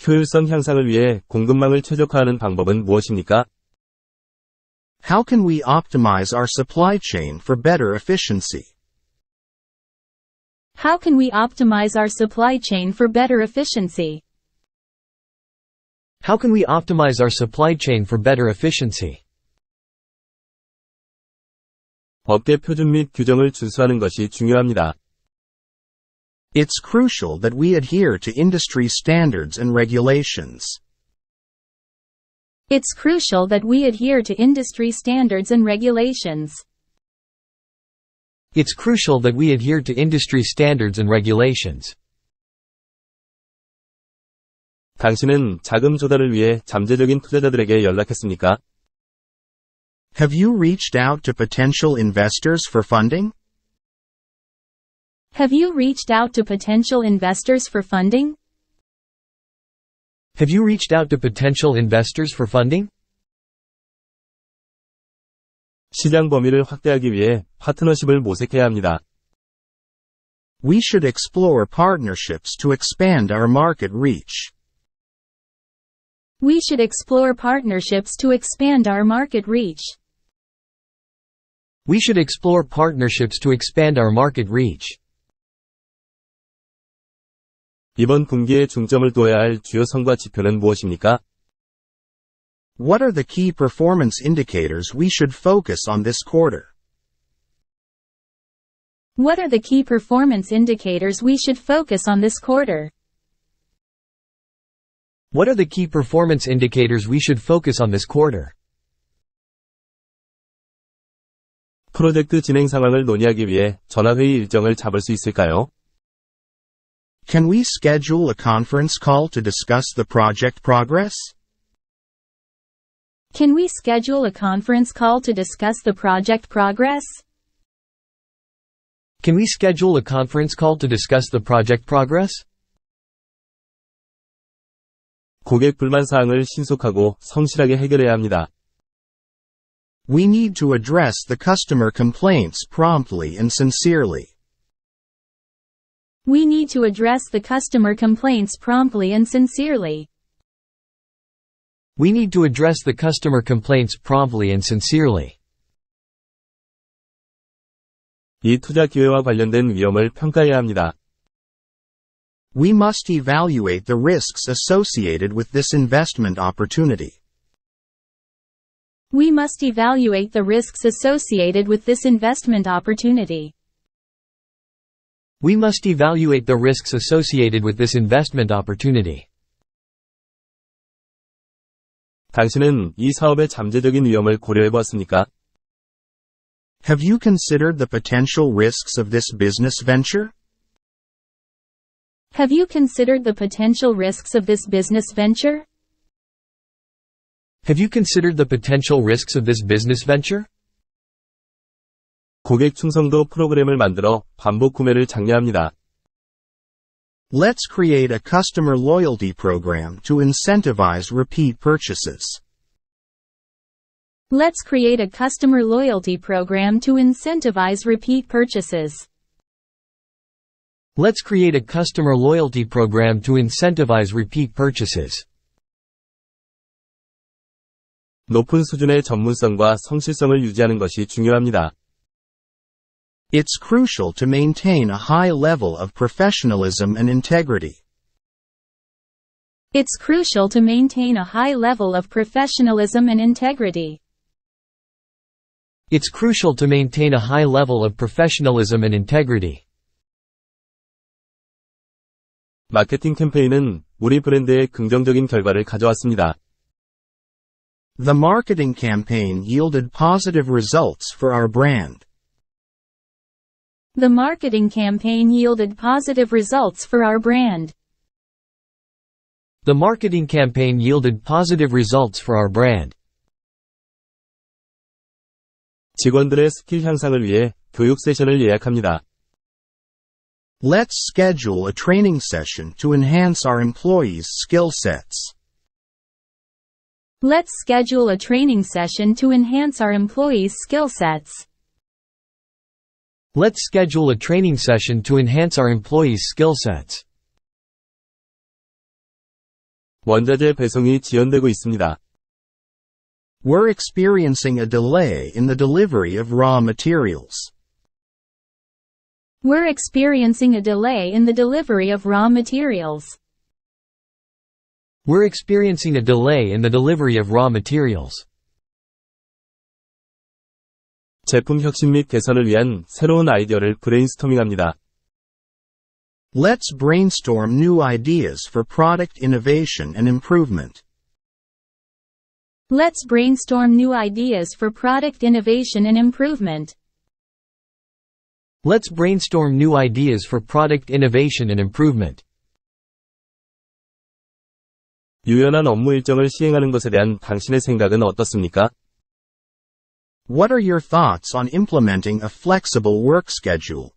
효율성 향상을 위해 공급망을 최적화하는 방법은 무엇입니까? How can we optimize our supply chain for better efficiency? How can we optimize our supply chain for better efficiency? How can we optimize our supply chain for better efficiency? 업계 표준 및 규정을 준수하는 것이 중요합니다. It's crucial that we adhere to industry standards and regulations. It's crucial that we adhere to industry standards and regulations. It's crucial that we adhere to industry standards and regulations. 당신은 자금 조달을 위해 잠재적인 투자자들에게 연락했습니까? Have you reached out to potential investors for funding? Have you reached out to potential investors for funding? Have you reached out to potential investors for funding? 시장 범위를 확대하기 위해 파트너십을 모색해야 합니다. We should explore partnerships to expand our market reach. We should explore partnerships to expand our market reach. We should explore partnerships to expand our market reach. 이번 분기에 중점을 둬야 할 주요 성과 지표는 무엇입니까? What are the key performance indicators we should focus on this quarter? What are the key performance indicators we should focus on this quarter? What are the key performance indicators we should focus on this quarter? 프로젝트 진행 상황을 논의하기 위해 전화회의 일정을 잡을 수 있을까요? Can we schedule a conference call to discuss the project progress? Can we schedule a conference call to discuss the project progress? Can we schedule a conference call to discuss the project progress? 고객 불만 사항을 신속하고 성실하게 해결해야 합니다. We need to address the customer complaints promptly and sincerely. We need to address the customer complaints promptly and sincerely. We need to address the customer complaints promptly and sincerely. 이 투자 기회와 관련된 위험을 평가해야 합니다. We must evaluate the risks associated with this investment opportunity. We must evaluate the risks associated with this investment opportunity. We must evaluate the risks associated with this investment opportunity. 당신은 이 사업의 잠재적인 위험을 고려해 보았습니까? Have you considered the potential risks of this business venture? Have you considered the potential risks of this business venture? Have you considered the potential risks of this business venture? 고객 충성도 프로그램을 만들어 반복 구매를 장려합니다. Let's create a customer loyalty program to incentivize repeat purchases. Let's create a customer loyalty program to incentivize repeat purchases. Let's create a customer loyalty program to incentivize repeat purchases. 높은 수준의 전문성과 성실성을 유지하는 것이 중요합니다. It's crucial to maintain a high level of professionalism and integrity. It's crucial to maintain a high level of professionalism and integrity. It's crucial to maintain a high level of professionalism and integrity. 마케팅 캠페인은 우리 브랜드에 긍정적인 결과를 가져왔습니다. The marketing campaign yielded positive results for our brand. The marketing campaign yielded positive results for our brand. The marketing campaign yielded positive results for our brand. 직원들의 스킬 향상을 위해 교육 세션을 예약합니다. Let's schedule a training session to enhance our employees' skill sets. Let's schedule a training session to enhance our employees' skill sets. Let's schedule a training session to enhance our employees' skill sets. 원자재 배송이 지연되고 있습니다. We're experiencing a delay in the delivery of raw materials. We're experiencing a delay in the delivery of raw materials. We're experiencing a delay in the delivery of raw materials. 제품 혁신 및 개선을 위한 새로운 아이디어를 브레인스토밍합니다. Let's brainstorm new ideas for product innovation and improvement. Let's brainstorm new ideas for product innovation and improvement. Let's brainstorm new ideas for product innovation and improvement. 유연한 업무 일정을 시행하는 것에 대한 당신의 생각은 어떻습니까? What are your thoughts on implementing a flexible work schedule?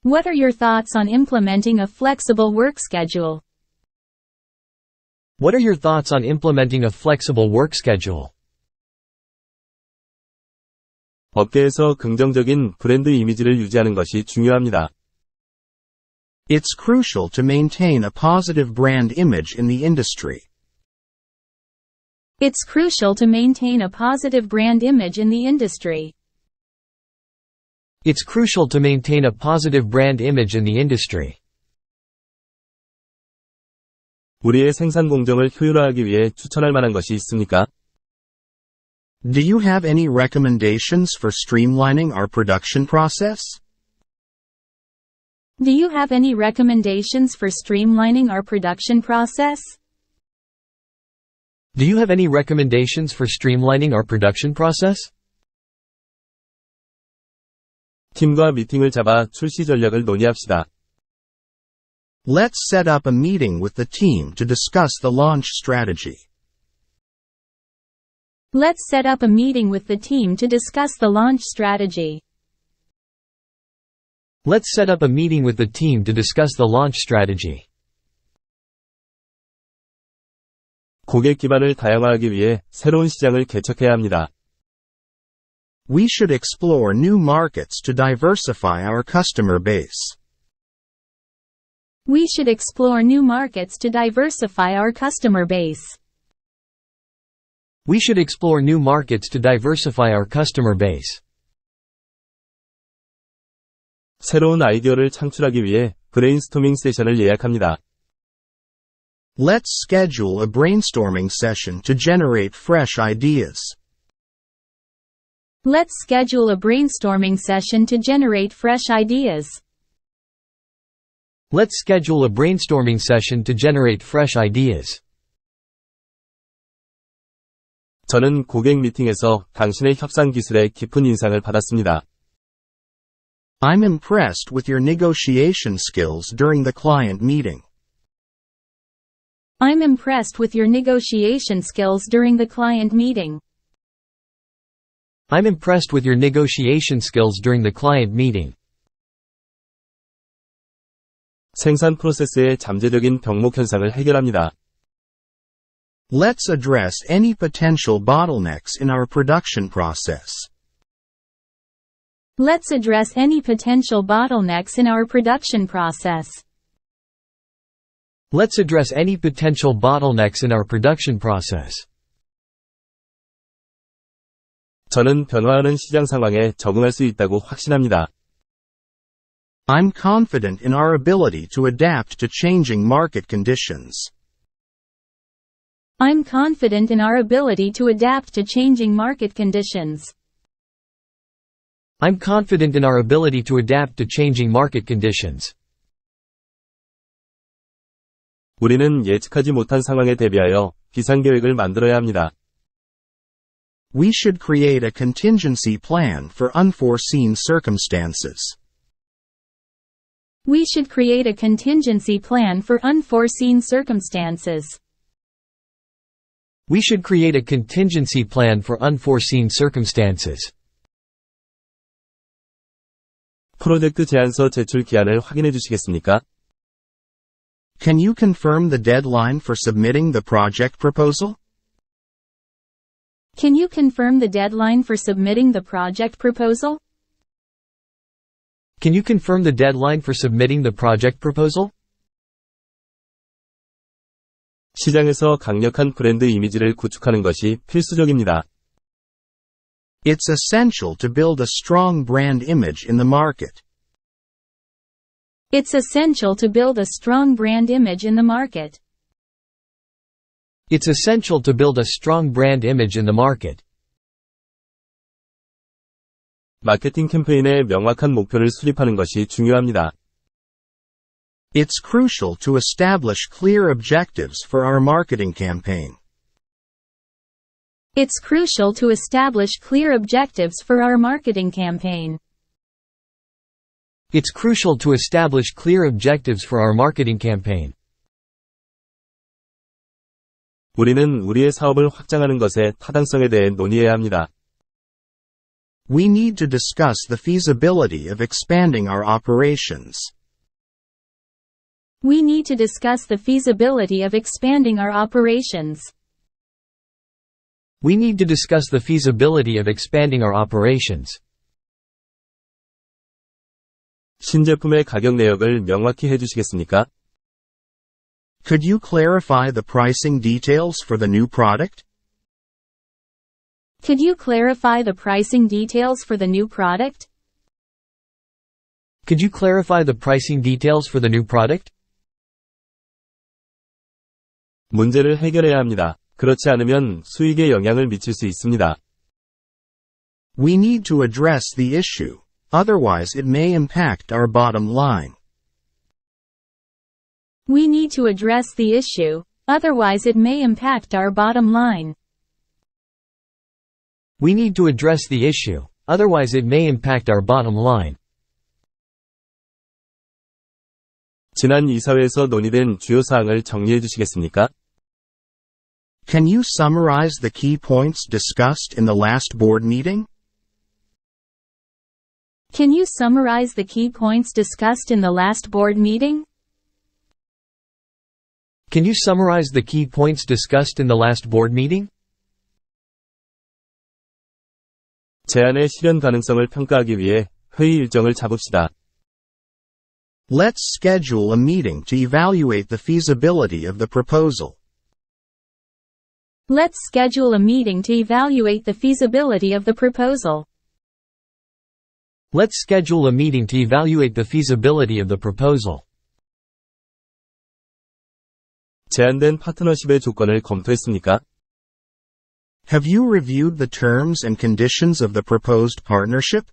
What are your thoughts on implementing a flexible work schedule? What are your thoughts on implementing a flexible work schedule? 업계에서 긍정적인 브랜드 이미지를 유지하는 것이 중요합니다. It's crucial to maintain a positive brand image in the industry. It's crucial to maintain a positive brand image in the industry. It's crucial to maintain a positive brand image in the industry. 우리의 생산 공정을 효율화하기 위해 추천할 만한 것이 있습니까? Do you have any recommendations for streamlining our production process? Do you have any recommendations for streamlining our production process? Do you have any recommendations for streamlining our production process? 팀과 미팅을 잡아 출시 전략을 논의합시다. Let's set up a meeting with the team to discuss the launch strategy. Let's set up a meeting with the team to discuss the launch strategy. Let's set up a meeting with the team to discuss the launch strategy. 고객 기반을 다양화하기 위해 새로운 시장을 개척해야 합니다. We should explore new markets to diversify our customer base. We should explore new markets to diversify our customer base. We should explore new markets to diversify our customer base. 새로운 아이디어를 창출하기 위해 브레인스토밍 세션을 예약합니다. Let's schedule a brainstorming session to generate fresh ideas. Let's schedule a brainstorming session to generate fresh ideas. Let's schedule a brainstorming session to generate fresh ideas. 저는 고객 미팅에서 당신의 협상 기술에 깊은 인상을 받았습니다. I'm impressed with your negotiation skills during the client meeting. I'm impressed with your negotiation skills during the client meeting. I'm impressed with your negotiation skills during the client meeting. 생산 프로세스의 잠재적인 병목 현상을 해결합니다. Let's address any potential bottlenecks in our production process. Let's address any potential bottlenecks in our production process. Let's address any potential bottlenecks in our production process. 저는 변화하는 시장 상황에 적응할 수 있다고 확신합니다. I'm confident in our ability to adapt to changing market conditions. I'm confident in our ability to adapt to changing market conditions. I'm confident in our ability to adapt to changing market conditions. 우리는 예측하지 못한 상황에 대비하여 비상계획을 만들어야 합니다. We should create a contingency plan for unforeseen circumstances. We should create a contingency plan for unforeseen circumstances. We should create a contingency plan for unforeseen circumstances. 프로젝트 제안서 제출 기한을 확인해 주시겠습니까? Can you confirm the deadline for submitting the project proposal? Can you confirm the deadline for submitting the project proposal? Can you confirm the deadline for submitting the project proposal? 시장에서 강력한 브랜드 이미지를 구축하는 것이 필수적입니다. It's essential to build a strong brand image in the market. It's essential to build a strong brand image in the market. It's essential to build a strong brand image in the market. 마케팅 캠페인에 명확한 목표를 수립하는 것이 중요합니다. It's crucial to establish clear objectives for our marketing campaign. It's crucial to establish clear objectives for our marketing campaign. It's crucial to establish clear objectives for our marketing campaign. 우리는 우리의 사업을 확장하는 것의 타당성에 대해 논의해야 합니다. We need to discuss the feasibility of expanding our operations. We need to discuss the feasibility of expanding our operations. We need to discuss the feasibility of expanding our operations. 신제품의 가격 내역을 명확히 해주시겠습니까? Could you clarify the pricing details for the new product? Could you clarify the pricing details for the new product? Could you clarify the pricing details for the new product? 문제를 해결해야 합니다. 그렇지 않으면 수익에 영향을 미칠 수 있습니다. We need to address the issue, otherwise it may impact our bottom line. We need to address the issue, otherwise it may impact our bottom line. We need to address the issue, otherwise it may impact our bottom line. 지난 이사회에서 논의된 주요 사항을 정리해 주시겠습니까? Can you summarize the key points discussed in the last board meeting? Can you summarize the key points discussed in the last board meeting? Can you summarize the key points discussed in the last board meeting? 제안의 실현 가능성을 평가하기 위해 회의 일정을 잡읍시다. Let's schedule a meeting to evaluate the feasibility of the proposal. Let's schedule a meeting to evaluate the feasibility of the proposal. Let's schedule a meeting to evaluate the feasibility of the proposal. 제안된 파트너십의 조건을 검토했습니까? Have you reviewed the terms and conditions of the proposed partnership?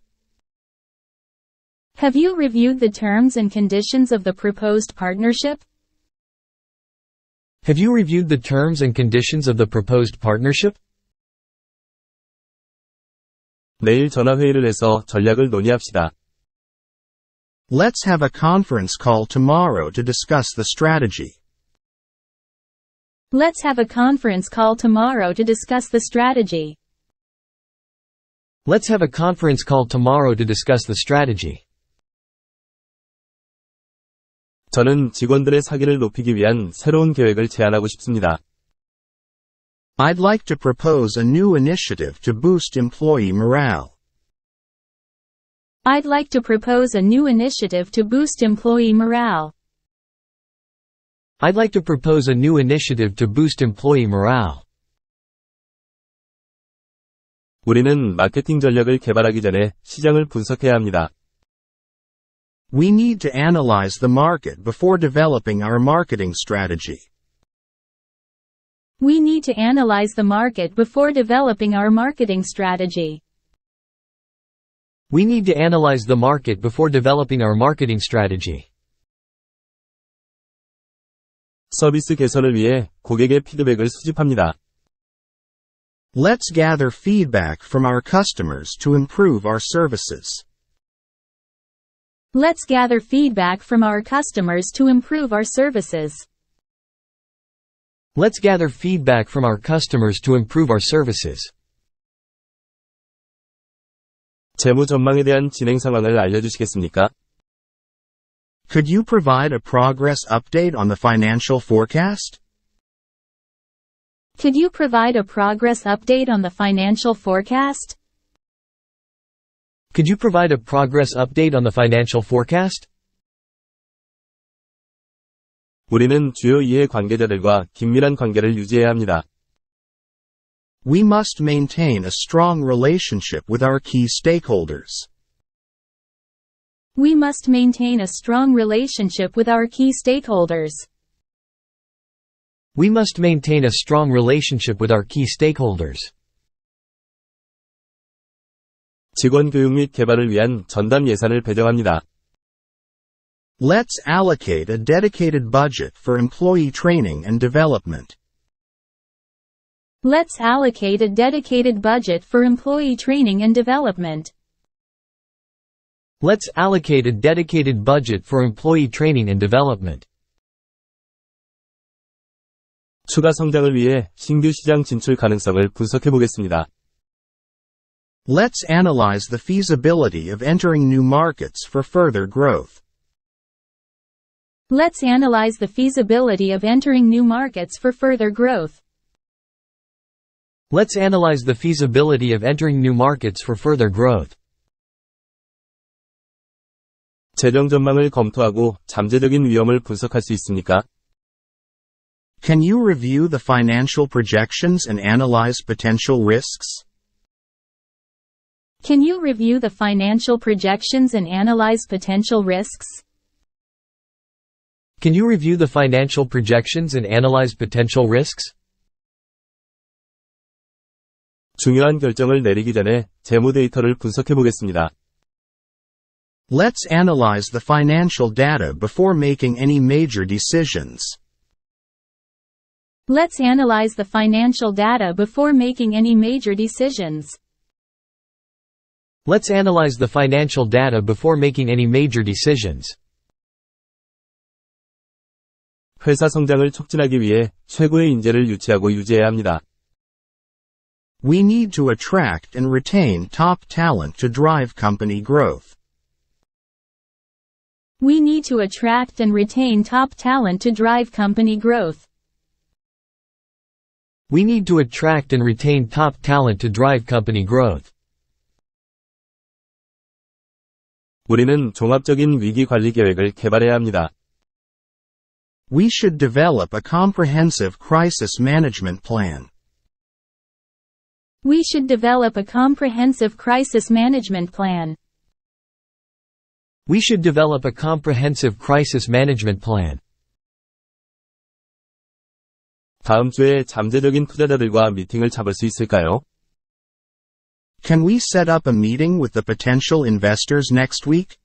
Have you reviewed the terms and conditions of the proposed partnership? Have you reviewed the terms and conditions of the proposed partnership? 내일 전화회의를 해서 전략을 논의합시다. Let's have a conference call tomorrow to discuss the strategy. Let's have a conference call tomorrow to discuss the strategy. Let's have a conference call tomorrow to discuss the strategy. 저는 직원들의 사기를 높이기 위한 새로운 계획을 제안하고 싶습니다. I'd like to propose a new initiative to boost employee morale. I'd like to propose a new initiative to boost employee morale. I'd like to propose a new initiative to boost employee morale. 우리는 마케팅 전략을 개발하기 전에 시장을 분석해야 합니다. We need to analyze the market before developing our marketing strategy. We need to analyze the market before developing our marketing strategy. We need to analyze the market before developing our marketing strategy. 서비스 개선을 위해 고객의 피드백을 수집합니다. Let's gather feedback from our customers to improve our services. Let's gather feedback from our customers to improve our services. Let's gather feedback from our customers to improve our services. 재무 전망에 대한 진행 상황을 알려주시겠습니까? Could you provide a progress update on the financial forecast? Could you provide a progress update on the financial forecast? Could you provide a progress update on the financial forecast? 우리는 주요 이해 관계자들과 긴밀한 관계를 유지해야 합니다. We must maintain a strong relationship with our key stakeholders. We must maintain a strong relationship with our key stakeholders. We must maintain a strong relationship with our key stakeholders. 직원 교육 및 개발을 위한 전담 예산을 배정합니다. Let's allocate a dedicated budget for employee training and development. Let's allocate a dedicated budget for employee training and development. Let's allocate a dedicated budget for employee training and development. 추가 성장을 위해 신규 시장 진출 가능성을 분석해 보겠습니다. Let's analyze the feasibility of entering new markets for further growth. Let's analyze the feasibility of entering new markets for further growth. Let's analyze the feasibility of entering new markets for further growth. 재정 전망을 검토하고 잠재적인 위험을 분석할 수 있습니까? Can you review the financial projections and analyze potential risks? Can you review the financial projections and analyze potential risks? Can you review the financial projections and analyze potential risks? 중요한 결정을 내리기 전에 재무 데이터를 분석해 보겠습니다. Let's analyze the financial data before making any major decisions. Let's analyze the financial data before making any major decisions. Let's analyze the financial data before making any major decisions. 회사 성장을 촉진하기 위해 최고의 인재를 유치하고 유지해야 합니다. We need to attract and retain top talent to drive company growth. We need to attract and retain top talent to drive company growth. We need to attract and retain top talent to drive company growth. 우리는 종합적인 위기 관리 계획을 개발해야 합니다. We should develop a comprehensive crisis management plan. We should develop a comprehensive crisis management plan. We should develop a comprehensive crisis management plan. 다음 주에 잠재적인 투자자들과 미팅을 잡을 수 있을까요? Can we set up a meeting with the potential investors next week?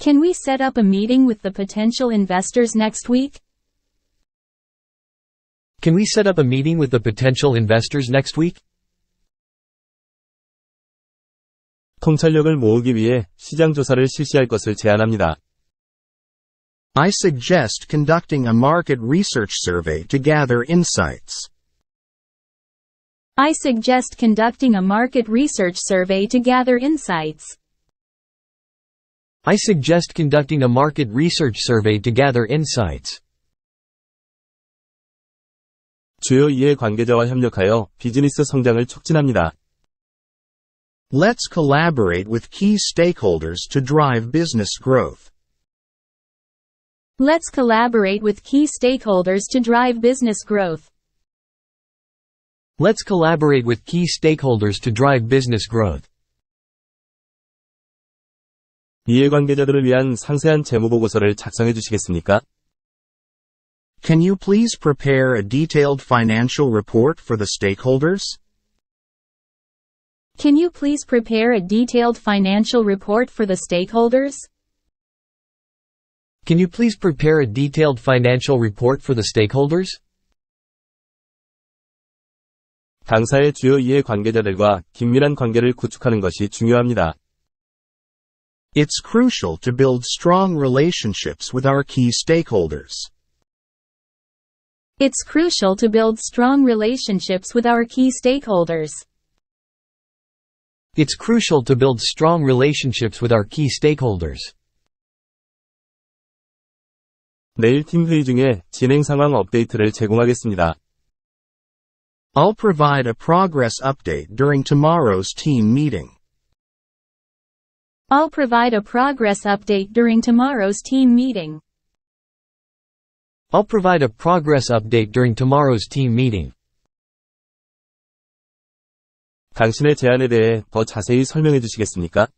Can we set up a meeting with the potential investors next week? Can we set up a meeting with the potential investors next week? 통찰력을 모으기 위해 시장 조사를 실시할 것을 제안합니다. I suggest conducting a market research survey to gather insights. I suggest conducting a market research survey to gather insights. I suggest conducting a market research survey to gather insights. 주요 이해 관계자와 협력하여 비즈니스 성장을 촉진합니다. Let's collaborate with key stakeholders to drive business growth. Let's collaborate with key stakeholders to drive business growth. Let's collaborate with key stakeholders to drive business growth. 이해관계자들을 위한 상세한 재무보고서를 작성해 주시겠습니까? Can you please prepare a detailed financial report for the stakeholders? Can you please prepare a detailed financial report for the stakeholders? Can you please prepare a detailed financial report for the stakeholders? 당사의 주요 이해 관계자들과 긴밀한 관계를 구축하는 것이 중요합니다. It's crucial to build strong relationships with our key stakeholders. It's crucial to build strong relationships with our key stakeholders. It's crucial to build strong relationships with our key stakeholders. 내일 팀 회의 중에 진행 상황 업데이트를 제공하겠습니다. I'll provide a progress update during tomorrow's team meeting. I'll provide a progress update during tomorrow's team meeting. I'll provide a progress update during tomorrow's team meeting. 당신의 제안에 대해 더 자세히 설명해 주시겠습니까?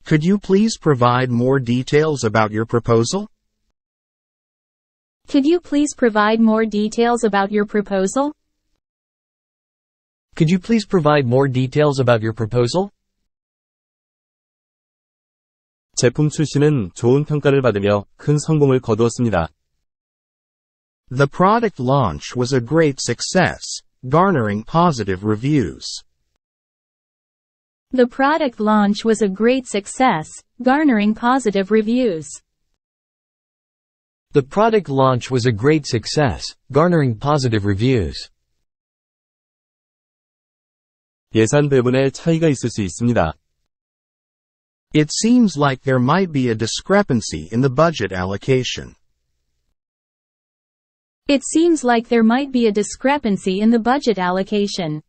Could you please provide more details about your proposal? Could you please provide more details about your proposal? Could you please provide more details about your proposal? 제품 출시는 좋은 평가를 받으며 큰 성공을 거두었습니다. The product launch was a great success, garnering positive reviews. The product launch was a great success, garnering positive reviews. The product launch was a great success, garnering positive reviews. 예산 배분에 차이가 있을 수 있습니다. It seems like there might be a discrepancy in the budget allocation. It seems like there might be a discrepancy in the budget allocation.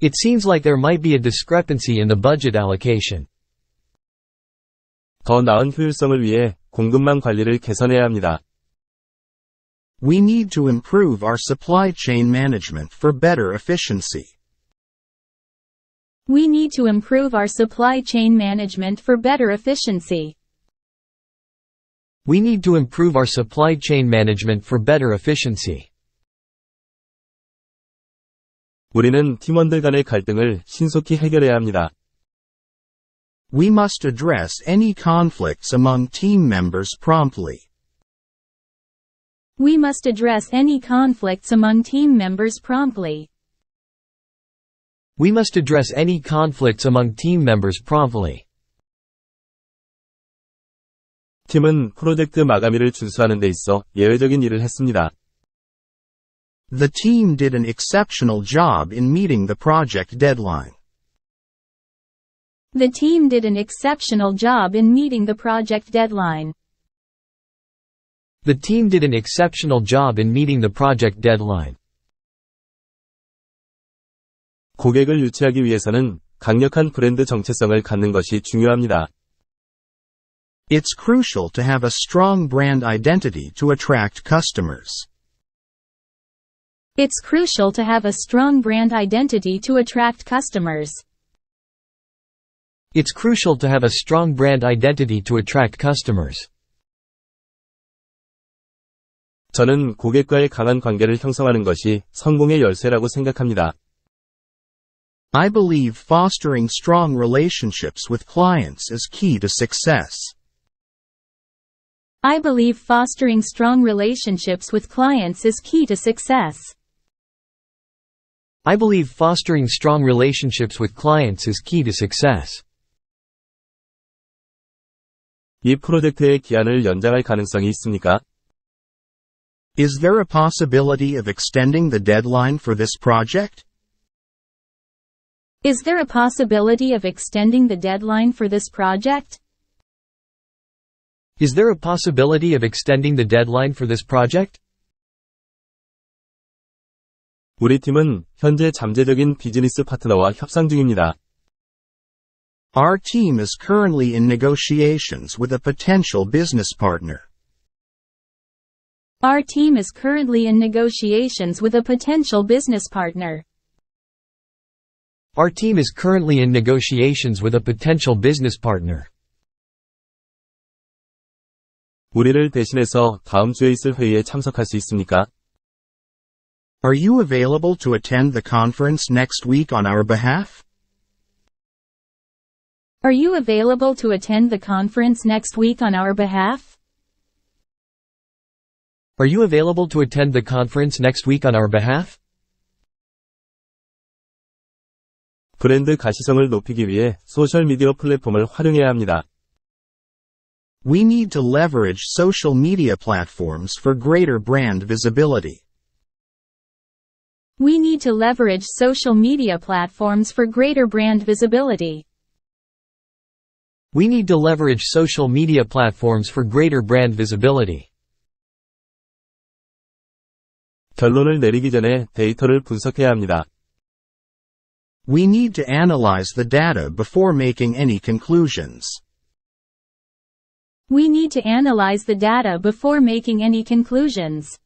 It seems like there might be a discrepancy in the budget allocation. 더 나은 효율성을 위해 공급망 관리를 개선해야 합니다. We need to improve our supply chain management for better efficiency. We need to improve our supply chain management for better efficiency. We need to improve our supply chain management for better efficiency. 우리는 팀원들 간의 갈등을 신속히 해결해야 합니다. We must address any conflicts among team members promptly. We must address any conflicts among team members promptly. We must address any conflicts among team members promptly. 팀은 프로젝트 마감일을 준수하는 데 있어 예외적인 일을 했습니다. The team did an exceptional job in meeting the project deadline. The team did an exceptional job in meeting the project deadline. The team did an exceptional job in meeting the project deadline. 고객을 유치하기 위해서는 강력한 브랜드 정체성을 갖는 것이 중요합니다. It's crucial to have a strong brand identity to attract customers. It's crucial to have a strong brand identity to attract customers. It's crucial to have a strong brand identity to attract customers. 저는 고객과의 강한 관계를 형성하는 것이 성공의 열쇠라고 생각합니다. I believe fostering strong relationships with clients is key to success. I believe fostering strong relationships with clients is key to success. I believe fostering strong relationships with clients is key to success. 이 프로젝트의 기한을 연장할 가능성이 있습니까? Is there a possibility of extending the deadline for this project? Is there a possibility of extending the deadline for this project? Is there a possibility of extending the deadline for this project? 우리 팀은 현재 잠재적인 비즈니스 파트너와 협상 중입니다. Our team is currently in negotiations with a potential business partner. Our team is currently in negotiations with a potential business partner. Our team is currently in negotiations with a potential business partner. 우리를 대신해서 다음 주에 있을 회의에 참석할 수 있습니까? Are you available to attend the conference next week on our behalf? Are you available to attend the conference next week on our behalf? Are you available to attend the conference next week on our behalf? 브랜드 가시성을 높이기 위해 소셜미디어 플랫폼을 활용해야 합니다. We need to leverage social media platforms for greater brand visibility. We need to leverage social media platforms for greater brand visibility. We need to leverage social media platforms for greater brand visibility. 결론을 내리기 전에 데이터를 분석해야 합니다. We need to analyze the data before making any conclusions. We need to analyze the data before making any conclusions.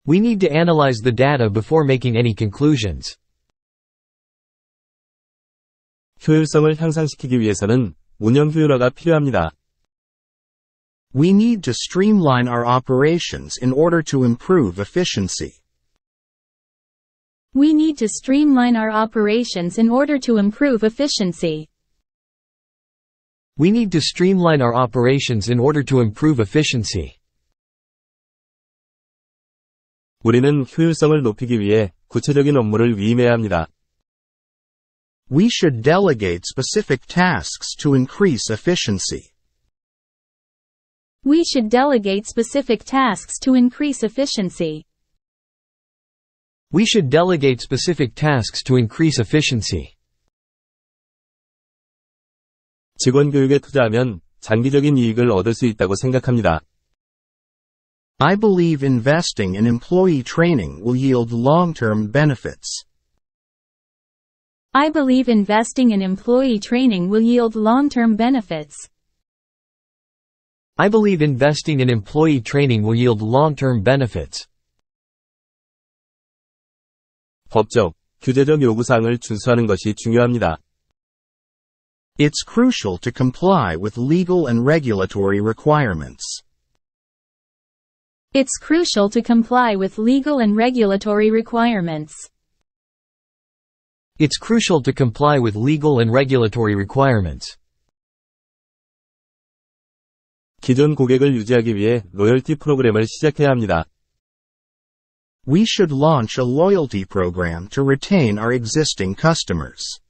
We need to analyze the data before making any conclusions. 효율성을 향상시키기 위해서는 운영 효율화가 필요합니다. We need to streamline our operations in order to improve efficiency. We need to streamline our operations in order to improve efficiency. We need to streamline our operations in order to improve efficiency. 우리는 효율성을 높이기 위해 구체적인 업무를 위임해야 합니다. We should delegate specific tasks to increase efficiency. We should delegate specific tasks to increase efficiency. We should delegate specific tasks to increase efficiency. 직원 교육에 투자하면 장기적인 이익을 얻을 수 있다고 생각합니다. I believe investing in employee training will yield long-term benefits. I believe investing in employee training will yield long-term benefits. I believe investing in employee training will yield long-term benefits. 법적, 규제적 요구사항을 준수하는 것이 중요합니다. It's crucial to comply with legal and regulatory requirements. It's crucial to comply with legal and regulatory requirements. It's crucial to comply with legal and regulatory requirements. 기존 고객을 유지하기 위해 로열티 프로그램을 시작해야 합니다. We should launch a loyalty program to retain our existing customers.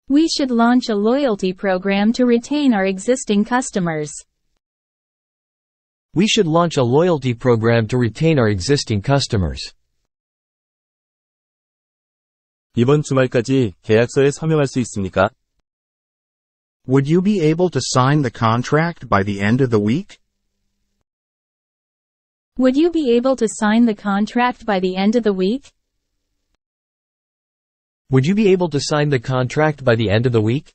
We should launch a loyalty program to retain our existing customers. We should launch a loyalty program to retain our existing customers. 이번 주말까지 계약서에 서명할 수 있습니까? Would you be able to sign the contract by the end of the week? Would you be able to sign the contract by the end of the week? Would you be able to sign the contract by the end of the week?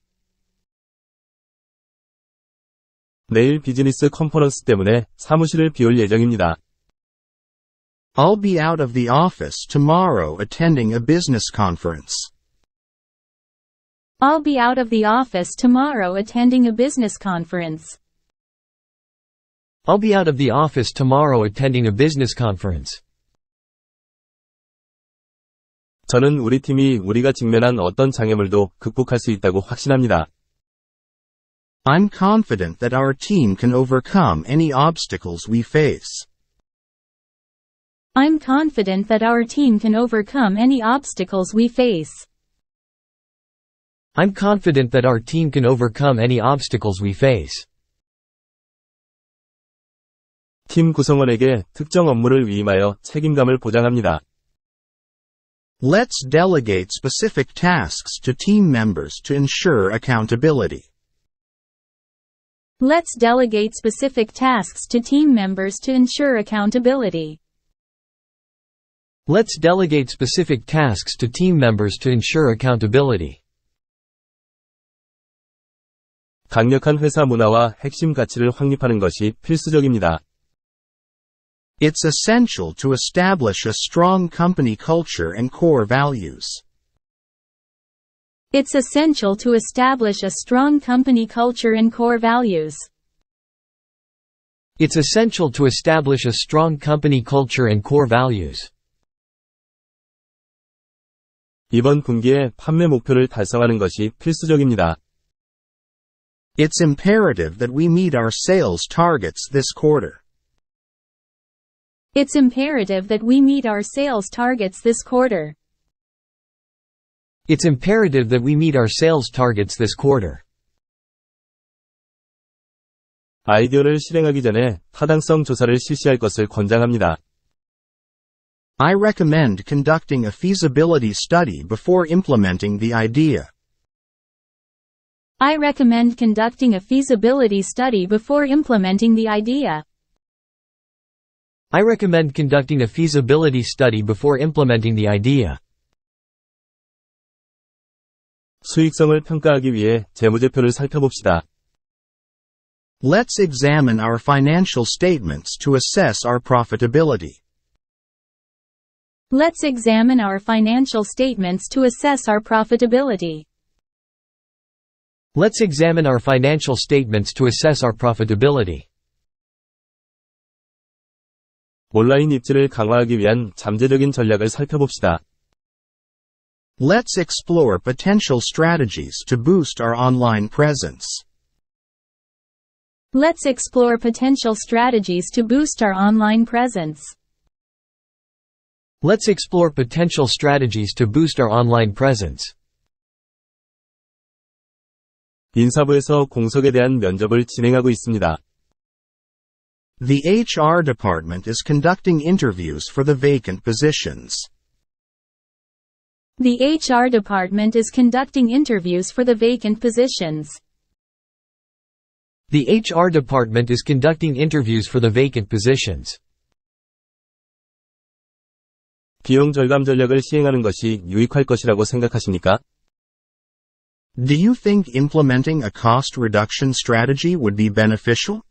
내일 비즈니스 컨퍼런스 때문에 사무실을 비울 예정입니다. I'll be out of the office tomorrow attending a business conference. I'll be out of the office tomorrow attending a business conference. I'll be out of the office tomorrow attending a business conference. 저는 우리 팀이 우리가 직면한 어떤 장애물도 극복할 수 있다고 확신합니다. I'm confident that our team can overcome any obstacles we face. I'm confident that our team can overcome any obstacles we face. I'm confident that our team can overcome any obstacles we face. 팀 구성원에게 특정 업무를 위임하여 책임감을 보장합니다. Let's delegate specific tasks to team members to ensure accountability. Let's delegate specific tasks to team members to ensure accountability. Let's delegate specific tasks to team members to ensure accountability. 강력한 회사 문화와 핵심 가치를 확립하는 것이 필수적입니다. It's essential to establish a strong company culture and core values. It's essential to establish a strong company culture and core values. It's essential to establish a strong company culture and core values. 이번 분기에 판매 목표를 달성하는 것이 필수적입니다. It's imperative that we meet our sales targets this quarter. It's imperative that we meet our sales targets this quarter. It's imperative that we meet our sales targets this quarter. 아이디어를 실행하기 전에 타당성 조사를 실시할 것을 권장합니다. I recommend conducting a feasibility study before implementing the idea. I recommend conducting a feasibility study before implementing the idea. I recommend conducting a feasibility study before implementing the idea. 수익성을 평가하기 위해 재무제표를 살펴봅시다. Let's examine our financial statements to assess our profitability. Let's examine our financial statements to assess our profitability. Let's examine our financial statements to assess our profitability. 온라인 입지를 강화하기 위한 잠재적인 전략을 살펴봅시다. Let's explore potential strategies to boost our online presence. Let's explore potential strategies to boost our online presence. Let's explore potential strategies to boost our online presence. 인사부에서 공석에 대한 면접을 진행하고 있습니다. The HR department is conducting interviews for the vacant positions. The HR department is conducting interviews for the vacant positions. The HR department is conducting interviews for the vacant positions. 비용 절감 전략을 시행하는 것이 유익할 것이라고 생각하십니까? Do you think implementing a cost reduction strategy would be beneficial?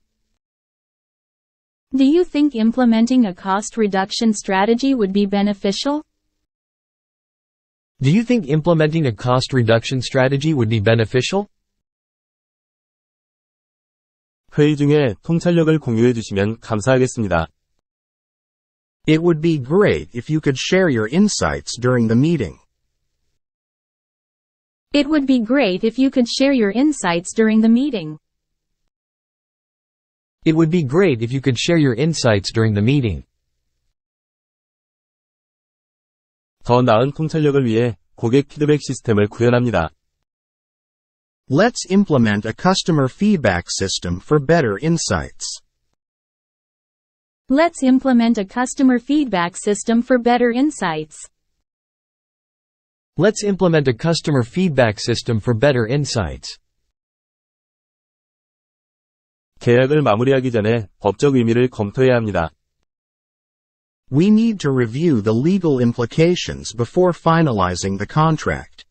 Do you think implementing a cost reduction strategy would be beneficial? Do you think implementing a cost reduction strategy would be beneficial? 회의 중에 통찰력을 공유해 주시면 감사하겠습니다. It would be great if you could share your insights during the meeting. It would be great if you could share your insights during the meeting. It would be great if you could share your insights during the meeting. 더 나은 통찰력을 위해 고객 피드백 시스템을 구현합니다. Let's implement a customer feedback system for better insights. Let's implement a customer feedback system for better insights. Let's implement a customer feedback system for better insights. 계약을 마무리하기 전에 법적 의미를 검토해야 합니다. We need to review the legal implications before finalizing the contract.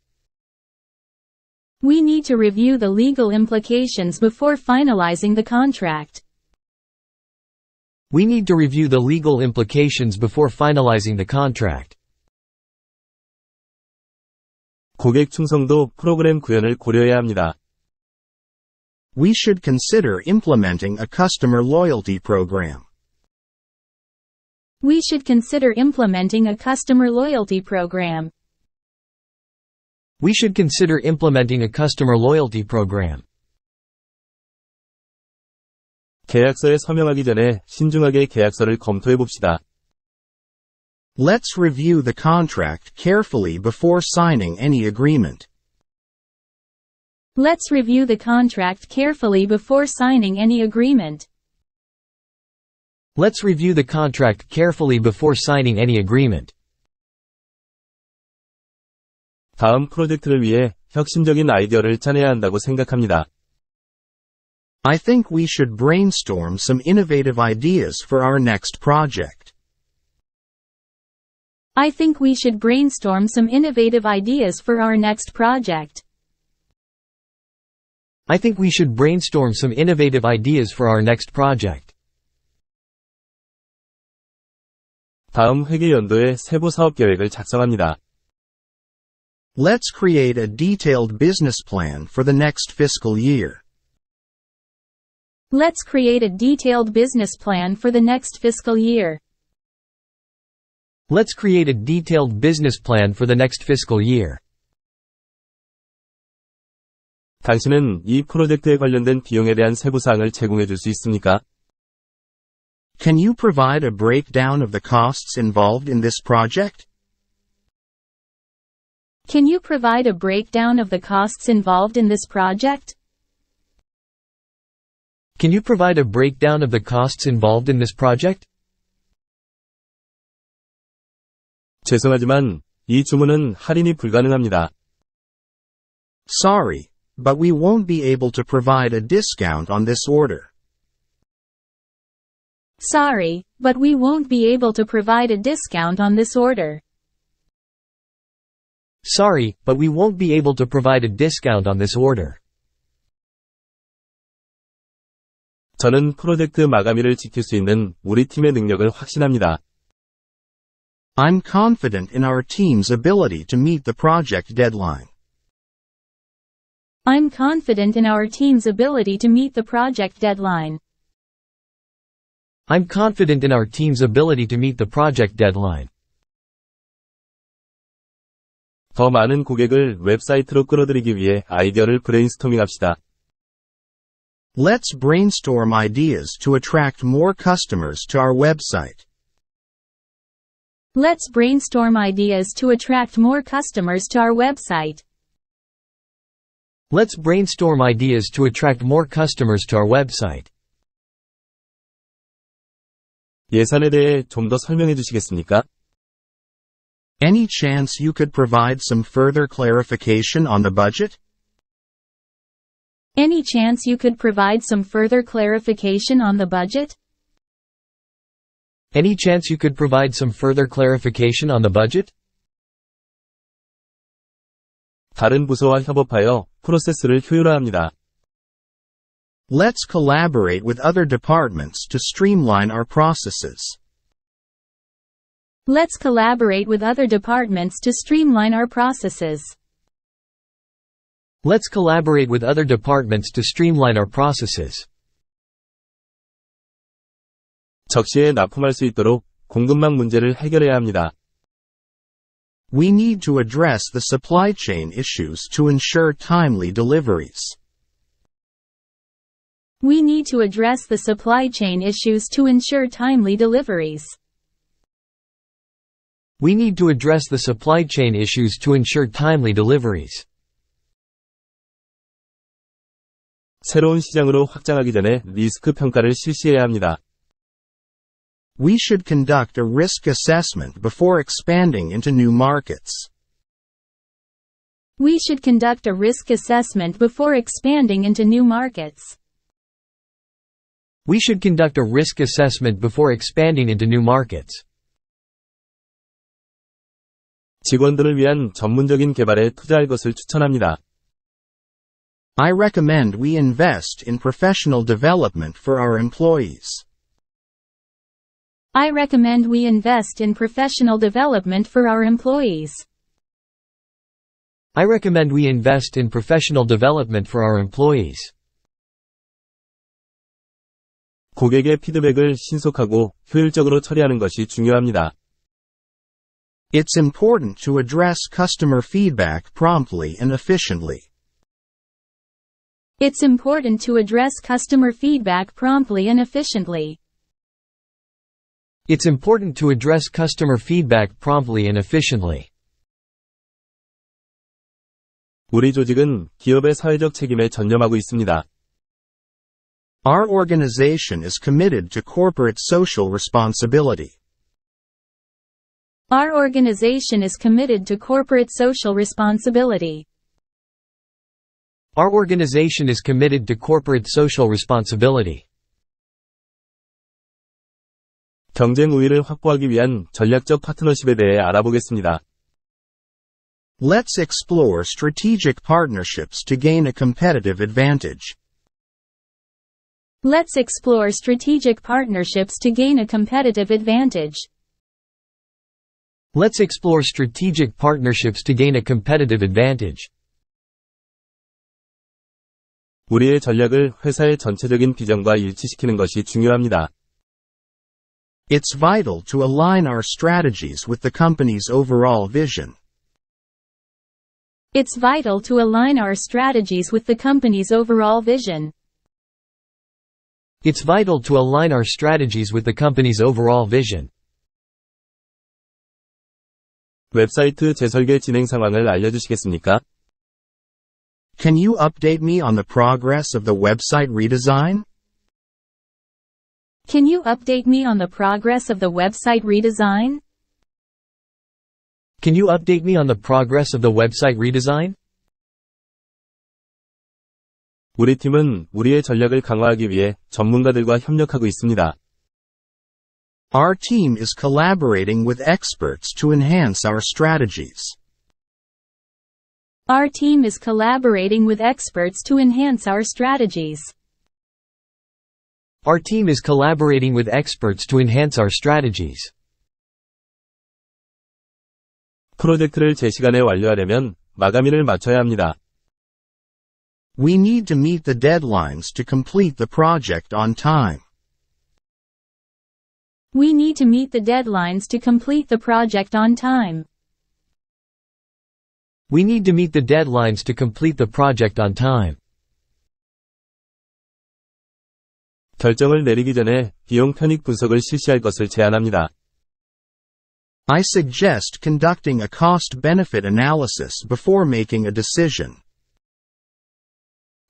We need to review the legal implications before finalizing the contract. We need to review the legal implications before finalizing the contract. 고객 충성도 프로그램 구현을 고려해야 합니다. We should consider implementing a customer loyalty program. We should consider implementing a customer loyalty program. We should consider implementing a customer loyalty program. 계약서에 서명하기 전에 신중하게 계약서를 검토해 봅시다. Let's review the contract carefully before signing any agreement. Let's review the contract carefully before signing any agreement. Let's review the contract carefully before signing any agreement. 다음 프로젝트를 위해 혁신적인 아이디어를 짜내야 한다고 생각합니다. I think we should brainstorm some innovative ideas for our next project. I think we should brainstorm some innovative ideas for our next project. I think we should brainstorm some innovative ideas for our next project. 다음 회계 연도에 세부 사업 계획을 작성합니다. Let's create a detailed business plan for the next fiscal year. Let's create a detailed business plan for the next fiscal year. Let's create a detailed business plan for the next fiscal year. 당신은 이 프로젝트에 관련된 비용에 대한 세부 사항을 제공해 줄 수 있습니까? Can you provide a breakdown of the costs involved in this project? Can you provide a breakdown of the costs involved in this project? Can you provide a breakdown of the costs involved in this project? 죄송하지만 이 주문은 할인이 불가능합니다. Sorry, but we won't be able to provide a discount on this order. Sorry, but we won't be able to provide a discount on this order. Sorry, but we won't be able to provide a discount on this order. 저는 프로젝트 마감일을 지킬 수 있는 우리 팀의 능력을 확신합니다. I'm confident in our team's ability to meet the project deadline. I'm confident in our team's ability to meet the project deadline. I'm confident in our team's ability to meet the project deadline. 더 많은 고객을 웹사이트로 끌어들이기 위해 아이디어를 브레인스토밍합시다. Let's brainstorm ideas to attract more customers to our website. Let's brainstorm ideas to attract more customers to our website. Let's brainstorm ideas to attract more customers to our website. 예산에 대해 좀 더 설명해 주시겠습니까? Any chance you could provide some further clarification on the budget? Any chance you could provide some further clarification on the budget? Any chance you could provide some further clarification on the budget? 다른 부서와 협업하여 프로세스를 효율화합니다. Let's collaborate with other departments to streamline our processes. Let's collaborate with other departments to streamline our processes. Let's collaborate with other departments to streamline our processes. 적시에 납품할 수 있도록 공급망 문제를 해결해야 합니다. We need to address the supply chain issues to ensure timely deliveries. We need to address the supply chain issues to ensure timely deliveries. We need to address the supply chain issues to ensure timely deliveries. 새로운 시장으로 확장하기 전에 리스크 평가를 실시해야 합니다. We should conduct a risk assessment before expanding into new markets. We should conduct a risk assessment before expanding into new markets. We should conduct a risk assessment before expanding into new markets. 직원들을 위한 전문적인 개발에 투자할 것을 추천합니다. I recommend we invest in professional development for our employees. I recommend we invest in professional development for our employees. I recommend we invest in professional development for our employees. 고객의 피드백을 신속하고 효율적으로 처리하는 것이 중요합니다. It's important to address customer feedback promptly and efficiently. It's important to address customer feedback promptly and efficiently. It's important to address customer feedback promptly and efficiently. 우리 조직은 기업의 사회적 책임에 전념하고 있습니다. Our organization is committed to corporate social responsibility. Our organization is committed to corporate social responsibility. Our organization is committed to corporate social responsibility. 경쟁 우위를 확보하기 위한 전략적 파트너십에 대해 알아보겠습니다. Let's explore strategic partnerships to gain a competitive advantage. Let's explore strategic partnerships to gain a competitive advantage. Let's explore strategic partnerships to gain a competitive advantage. 우리의 전략을 회사의 전체적인 비전과 일치시키는 것이 중요합니다. It's vital to align our strategies with the company's overall vision. It's vital to align our strategies with the company's overall vision. It's vital to align our strategies with the company's overall vision. 웹사이트 재설계 진행 상황을 알려주시겠습니까? Can you update me on the progress of the website redesign? Can you update me on the progress of the website redesign? Can you update me on the progress of the website redesign? 우리 팀은 우리의 전략을 강화하기 위해 전문가들과 협력하고 있습니다. Our team is collaborating with experts to enhance our strategies. Our team is collaborating with experts to enhance our strategies. Our team is collaborating with experts to enhance our strategies. 프로젝트를 제 시간에 완료하려면 마감일을 맞춰야 합니다. We need to meet the deadlines to complete the project on time. We need to meet the deadlines to complete the project on time. We need to meet the deadlines to complete the project on time. 결정을 내리기 전에 비용 편익 분석을 실시할 것을 제안합니다. I suggest conducting a cost-benefit analysis before making a decision.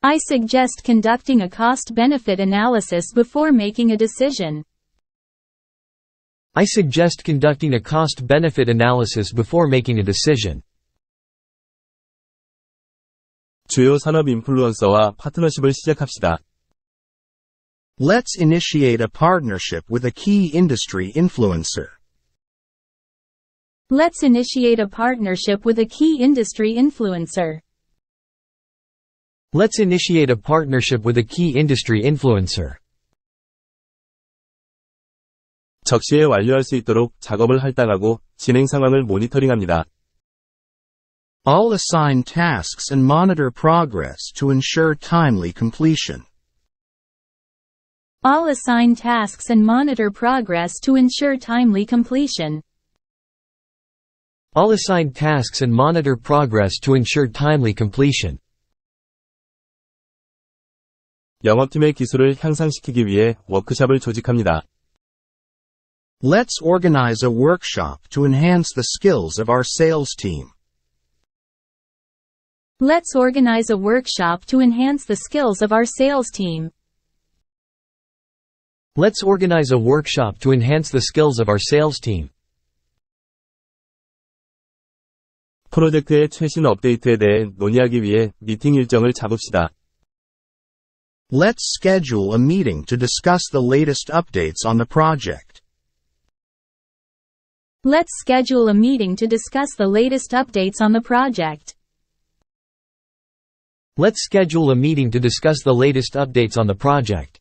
I suggest conducting a cost-benefit analysis before making a decision. I suggest conducting a cost-benefit analysis before making a decision. 주요 산업 인플루언서와 파트너십을 시작합시다. Let's initiate a partnership with a key industry influencer. Let's initiate a partnership with a key industry influencer. Let's initiate a partnership with a key industry influencer. 적시에 완료할 수 있도록 작업을 할당하고 진행 상황을 모니터링합니다. All assign tasks and monitor progress to ensure timely completion. All assign tasks and monitor progress to ensure timely completion. All assign tasks and monitor progress to ensure timely completion. 영업팀의 기술을 향상시키기 위해 워크숍을 조직합니다. Let's organize a workshop to enhance the skills of our sales team. Let's organize a workshop to enhance the skills of our sales team. Let's organize a workshop to enhance the skills of our sales team. 프로젝트의 최신 업데이트에 대해 논의하기 위해 미팅 일정을 잡읍시다. Let's schedule a meeting to discuss the latest updates on the project. Let's schedule a meeting to discuss the latest updates on the project. Let's schedule a meeting to discuss the latest updates on the project.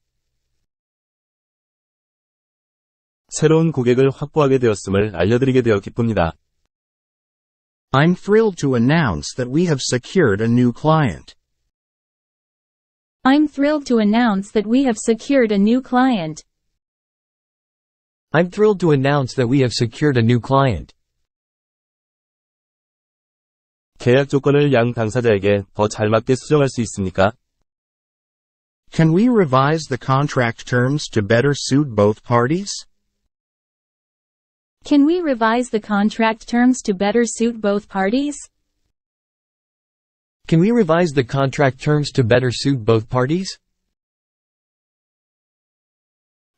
새로운 고객을 확보하게 되었음을 알려드리게 되어 기쁩니다. I'm thrilled to announce that we have secured a new client. I'm thrilled to announce that we have secured a new client. I'm thrilled to announce that we have secured a new client. 계약 조건을 양 당사자에게 더 잘 맞게 수정할 수 있습니까? Can we revise the contract terms to better suit both parties? Can we revise the contract terms to better suit both parties? Can we revise the contract terms to better suit both parties?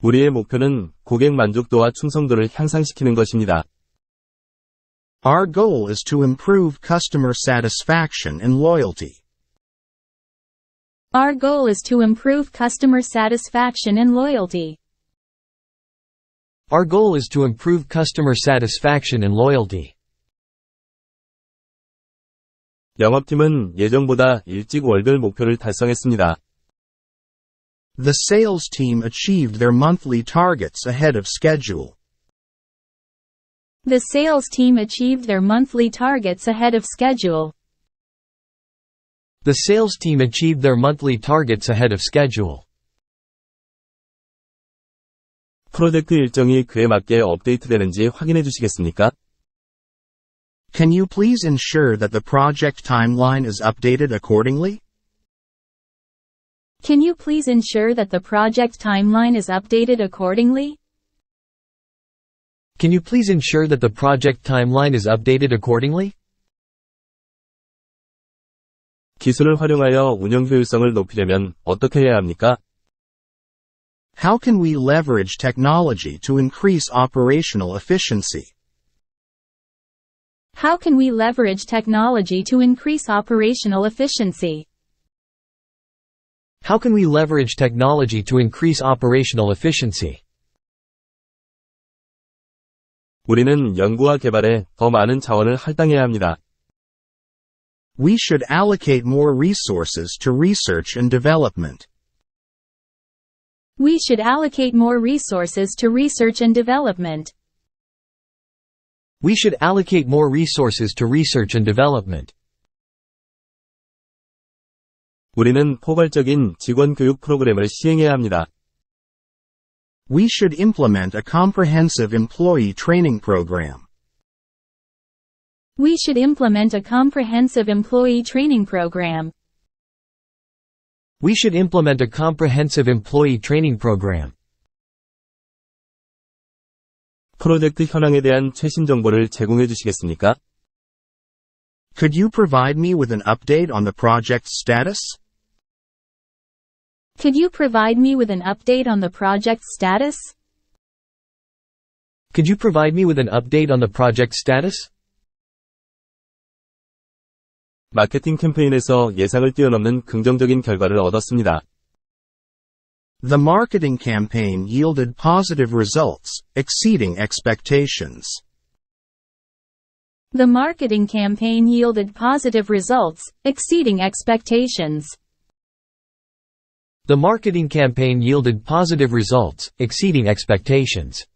우리의 목표는 고객 만족도와 충성도를 향상시키는 것입니다. Our goal is to improve customer satisfaction and loyalty. Our goal is to improve customer satisfaction and loyalty. Our goal is to improve customer satisfaction and loyalty. 영업팀은 예정보다 일찍 월별 목표를 달성했습니다. The sales team achieved their monthly targets ahead of schedule. The sales team achieved their monthly targets ahead of schedule. The sales team achieved their monthly targets ahead of schedule. 프로젝트 일정이 그에 맞게 업데이트되는지 확인해 주시겠습니까? Can you please ensure that the project timeline is updated accordingly? Can you please ensure that the project timeline is updated accordingly? Can you please ensure that the project timeline is updated accordingly? 기술을 활용하여 운영 효율성을 높이려면 어떻게 해야 합니까? How can we leverage technology to increase operational efficiency? How can we leverage technology to increase operational efficiency? How can we leverage technology to increase operational efficiency? 우리는 연구와 개발에 더 많은 자원을 할당해야 합니다. We should allocate more resources to research and development. We should allocate more resources to research and development. We should allocate more resources to research and development. 우리는 포괄적인 직원 교육 프로그램을 시행해야 합니다. We should implement a comprehensive employee training program. We should implement a comprehensive employee training program. We should implement a comprehensive employee training program. 프로젝트 현황에 대한 최신 정보를 제공해 주시겠습니까? Could you provide me with an update on the project status? Could you provide me with an update on the project status? Could you provide me with an update on the project status? 마케팅 캠페인에서 예상을 뛰어넘는 긍정적인 결과를 얻었습니다. The marketing campaign yielded positive results, exceeding expectations. The marketing campaign yielded positive results, exceeding expectations. The marketing campaign yielded positive results, exceeding expectations.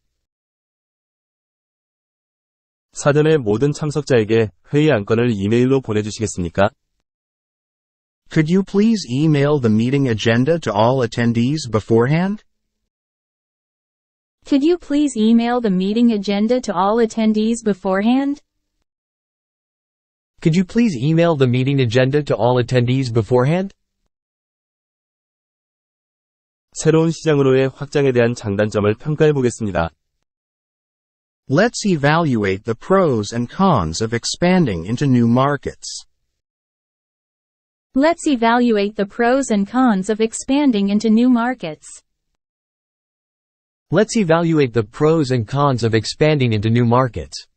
사전에 모든 참석자에게 회의 안건을 이메일로 보내주시겠습니까? Could you please email the meeting agenda to all attendees beforehand? Could you please email the meeting agenda to all attendees beforehand? Could you please email the meeting agenda to all attendees beforehand? 새로운 시장으로의 확장에 대한 장단점을 평가해 보겠습니다. Let's evaluate the pros and cons of expanding into new markets. Let's evaluate the pros and cons of expanding into new markets. Let's evaluate the pros and cons of expanding into new markets.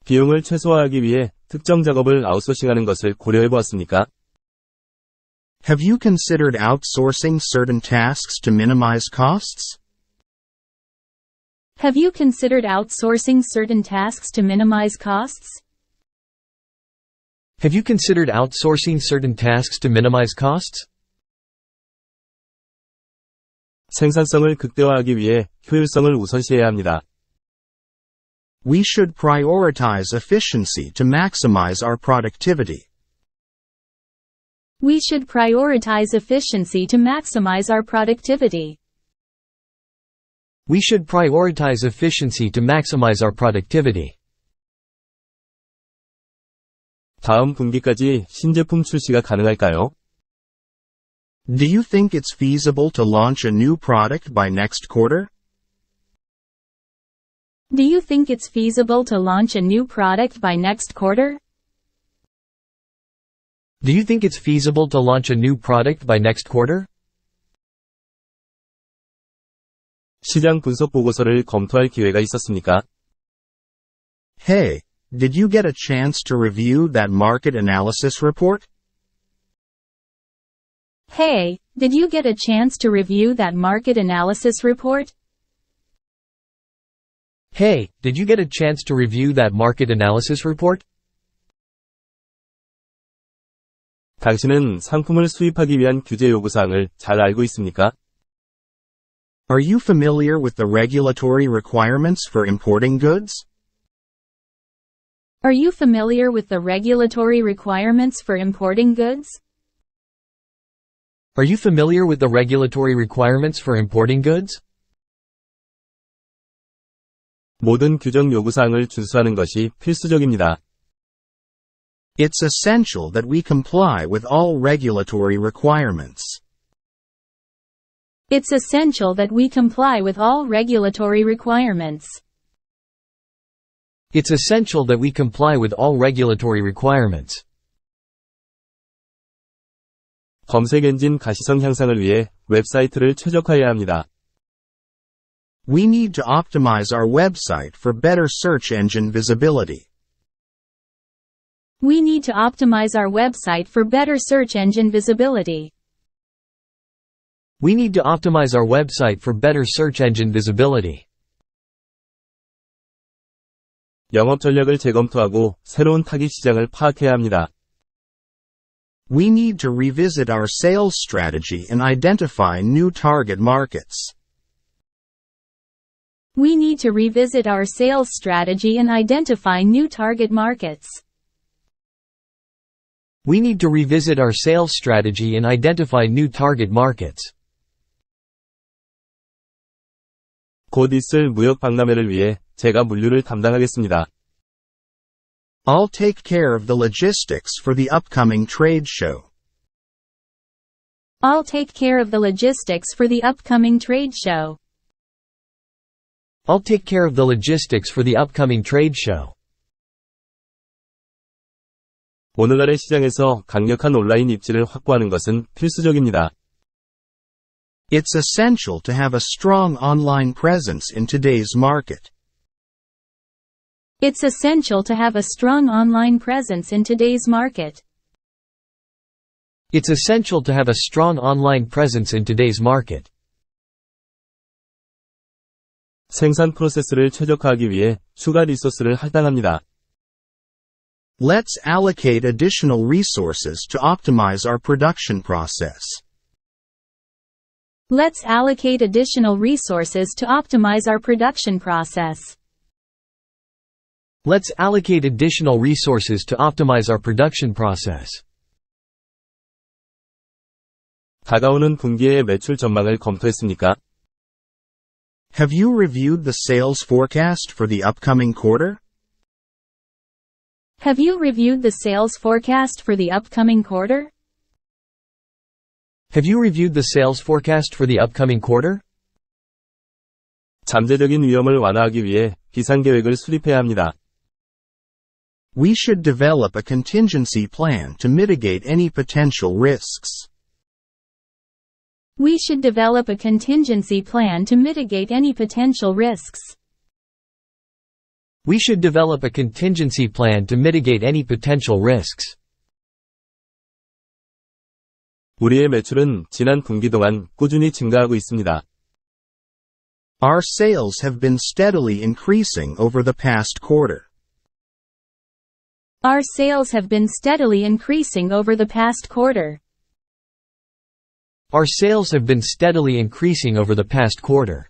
비용을 최소화하기 위해 특정 작업을 아웃소싱하는 것을 고려해 보았습니까? Have you considered outsourcing certain tasks to minimize costs? Have you considered outsourcing certain tasks to minimize costs? Have you considered outsourcing certain tasks to minimize costs? 생산성을 극대화하기 위해 효율성을 우선시해야 합니다. We should prioritize efficiency to maximize our productivity. We should prioritize efficiency to maximize our productivity. We should prioritize efficiency to maximize our productivity. 다음 분기까지 신제품 출시가 가능할까요? Do you think it's feasible to launch a new product by next quarter? Do you think it's feasible to launch a new product by next quarter? Do you think it's feasible to launch a new product by next quarter? 시장 분석 보고서를 검토할 기회가 있었습니까? Hey, did you get a chance to review that market analysis report? Hey, did you get a chance to review that market analysis report? Hey, did you get a chance to review that market analysis report? 당신은 상품을 수입하기 위한 규제 요구사항을 잘 알고 있습니까? Are you familiar with the regulatory requirements for importing goods? Are you familiar with the regulatory requirements for importing goods? Are you familiar with the regulatory requirements for importing goods? 모든 규정 요구사항을 준수하는 것이 필수적입니다. It's essential that we comply with all regulatory requirements. It's essential that we comply with all regulatory requirements. It's essential that we comply with all regulatory requirements. 검색 엔진 가시성 향상을 위해 웹사이트를 최적화해야 합니다. We need to optimize our website for better search engine visibility. We need to optimize our website for better search engine visibility. We need to optimize our website for better search engine visibility. 영업 전략을 재검토하고 새로운 타깃 시장을 파악해야 합니다. We need to revisit our sales strategy and identify new target markets. We need to revisit our sales strategy and identify new target markets. We need to revisit our sales strategy and identify new target markets. 곧 있을 무역 박람회를 위해 제가 물류를 담당하겠습니다. I'll take care of the logistics for the upcoming trade show. I'll take care of the logistics for the upcoming trade show. I'll take care of the logistics for the upcoming trade show. 오늘날의 시장에서 강력한 온라인 입지를 확보하는 것은 필수적입니다. It's essential to have a strong online presence in today's market. It's essential to have a strong online presence in today's market. It's essential to have a strong online presence in today's market. 생산 프로세스를 최적화하기 위해 추가 리소스를 할당합니다. Let's allocate additional resources to optimize our production process. Let's allocate additional resources to optimize our production process. Let's allocate additional resources to optimize our production process. 다가오는 분기의 매출 전망을 검토했습니까? Have you reviewed the sales forecast for the upcoming quarter? Have you reviewed the sales forecast for the upcoming quarter? Have you reviewed the sales forecast for the upcoming quarter? 잠재적인 위험을 완화하기 위해 비상계획을 수립해야 합니다. We should develop a contingency plan to mitigate any potential risks. We should develop a contingency plan to mitigate any potential risks. We should develop a contingency plan to mitigate any potential risks. 우리의 매출은 지난 분기 동안 꾸준히 증가하고 있습니다. Our sales have been steadily increasing over the past quarter. Our sales have been steadily increasing over the past quarter. Our sales have been steadily increasing over the past quarter.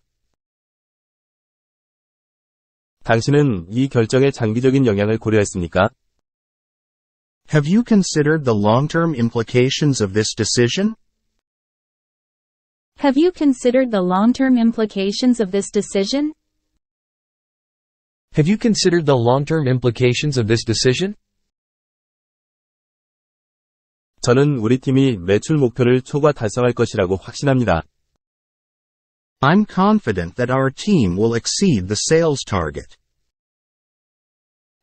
당신은 이 결정의 장기적인 영향을 고려했습니까? Have you considered the long-term implications of this decision? Have you considered the long-term implications of this decision? Have you considered the long-term implications of this decision? 저는 우리 팀이 매출 목표를 초과 달성할 것이라고 확신합니다. I'm confident that our team will exceed the sales target.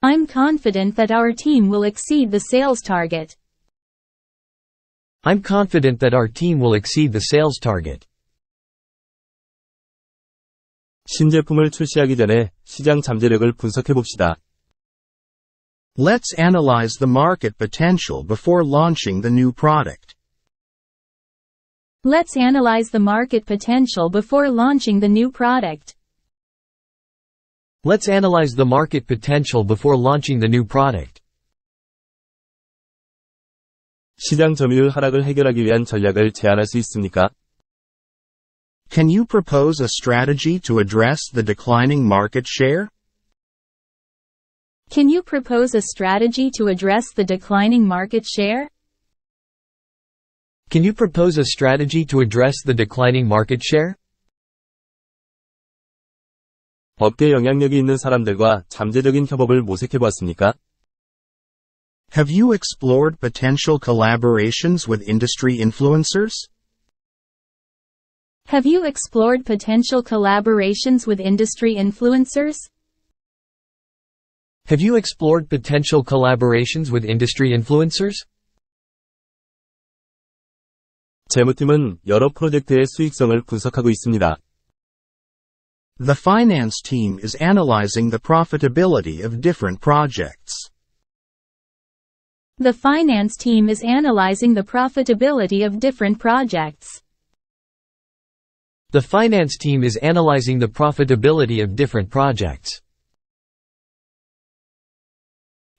I'm confident that our team will exceed the sales target. I'm confident that our team will exceed the sales target. 신제품을 출시하기 전에 시장 잠재력을 분석해 봅시다. Let's analyze the market potential before launching the new product. Let's analyze the market potential before launching the new product. Let's analyze the market potential before launching the new product. 시장 점유율 하락을 해결하기 위한 전략을 제안할 수 있습니까? Can you propose a strategy to address the declining market share? Can you propose a strategy to address the declining market share? Can you propose a strategy to address the declining market share? 업계 영향력이 있는 사람들과 잠재적인 협업을 모색해 보았습니까? Have you explored potential collaborations with industry influencers? Have you explored potential collaborations with industry influencers? Have you explored potential collaborations with industry influencers? 재무팀은 여러 프로젝트의 수익성을 분석하고 있습니다. The finance team is analyzing the profitability of different projects. The finance team is analyzing the profitability of different projects. The finance team is analyzing the profitability of different projects.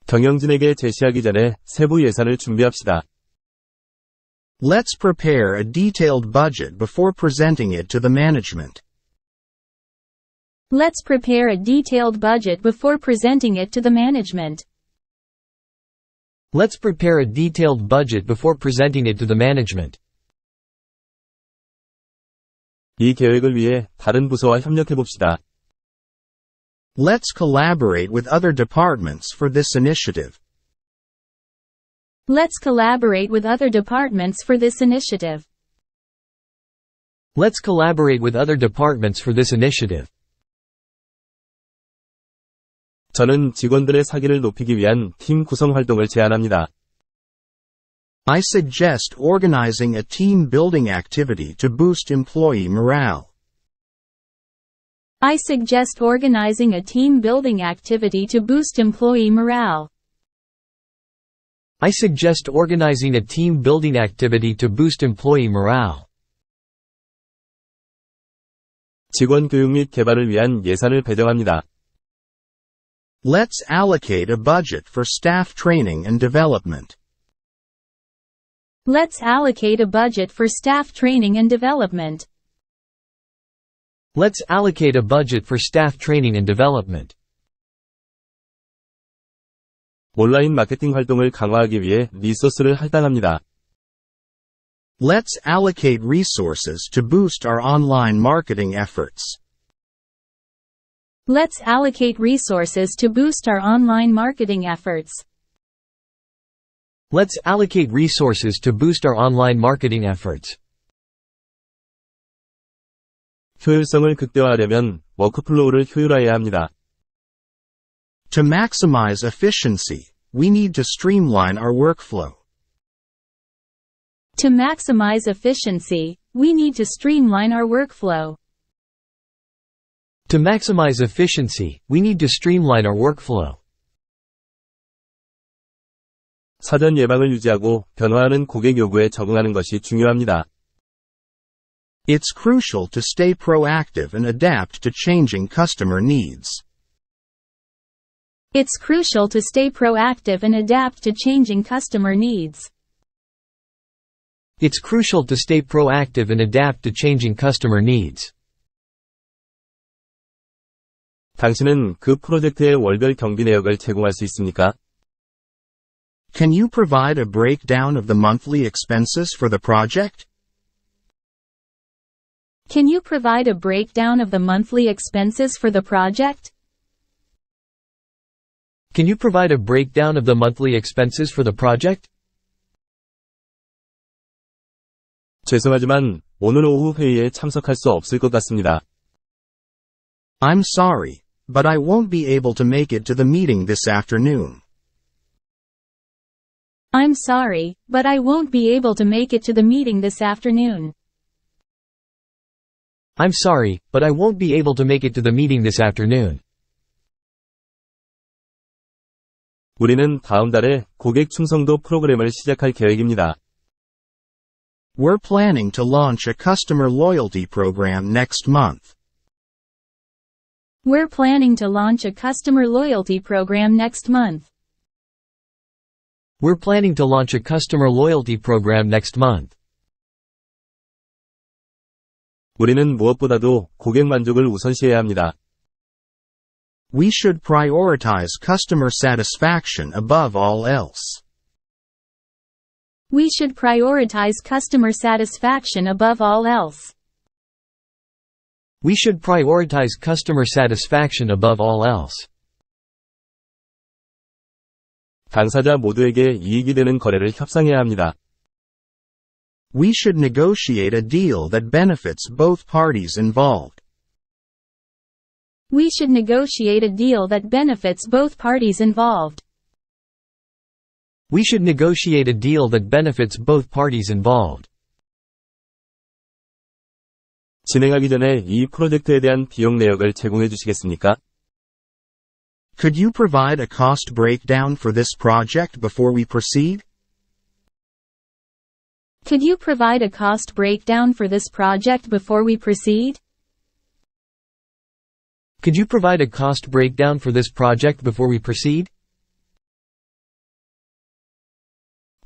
경영진에게 제시하기 전에 세부 예산을 준비합시다. Let's prepare a detailed budget before presenting it to the management. Let's prepare a detailed budget before presenting it to the management. Let's prepare a detailed budget before presenting it to the management. 이 계획을 위해 다른 부서와 협력해 봅시다. Let's collaborate with other departments for this initiative. Let's collaborate with other departments for this initiative. Let's collaborate with other departments for this initiative. 저는 직원들의 사기를 높이기 위한 팀 구성 활동을 제안합니다. I suggest organizing a team building activity to boost employee morale. I suggest organizing a team building activity to boost employee morale. I suggest organizing a team building activity to boost employee morale. 직원 교육 및 개발을 위한 예산을 배정합니다. Let's allocate a budget for staff training and development. Let's allocate a budget for staff training and development. Let's allocate a budget for staff training and development. 온라인 마케팅 활동을 강화하기 위해 리소스를 할당합니다. Let's allocate resources to boost our online marketing efforts. Let's allocate resources to boost our online marketing efforts. Let's allocate resources to boost our online marketing efforts. 효율성을 극대화하려면 워크플로우를 효율화해야 합니다. To maximize efficiency, we need to streamline our workflow. To maximize efficiency, we need to streamline our workflow. To maximize efficiency, we need to streamline our workflow. 사전 예방을 유지하고 변화하는 고객 요구에 적응하는 것이 중요합니다. It's crucial to stay proactive and adapt to changing customer needs. It's crucial to stay proactive and adapt to changing customer needs. It's crucial to stay proactive and adapt to changing customer needs. 당신은 그 프로젝트의 월별 경비 내역을 제공할 수 있습니까? Can you provide a breakdown of the monthly expenses for the project? Can you provide a breakdown of the monthly expenses for the project? Can you provide a breakdown of the monthly expenses for the project? 죄송하지만 오늘 오후 회의에 참석할 수 없을 것 같습니다. I'm sorry, but I won't be able to make it to the meeting this afternoon. I'm sorry, but I won't be able to make it to the meeting this afternoon. I'm sorry, but I won't be able to make it to the meeting this afternoon. 우리는 다음 달에 고객 충성도 프로그램을 시작할 계획입니다. We're planning to launch a customer loyalty program next month. We're planning to launch a customer loyalty program next month. We're planning to launch a customer loyalty program next month. 우리는 무엇보다도 고객 만족을 우선시해야 합니다. We should prioritize customer satisfaction above all else. We should prioritize customer satisfaction above all else. We should prioritize customer satisfaction above all else. 당사자 모두에게 이익이 되는 거래를 협상해야 합니다. We should negotiate a deal that benefits both parties involved. We should negotiate a deal that benefits both parties involved. We should negotiate a deal that benefits both parties involved. 진행하기 전에 이 프로젝트에 대한 비용 내역을 제공해 주시겠습니까? Could you provide a cost breakdown for this project before we proceed? Could you provide a cost breakdown for this project before we proceed? Could you provide a cost breakdown for this project before we proceed?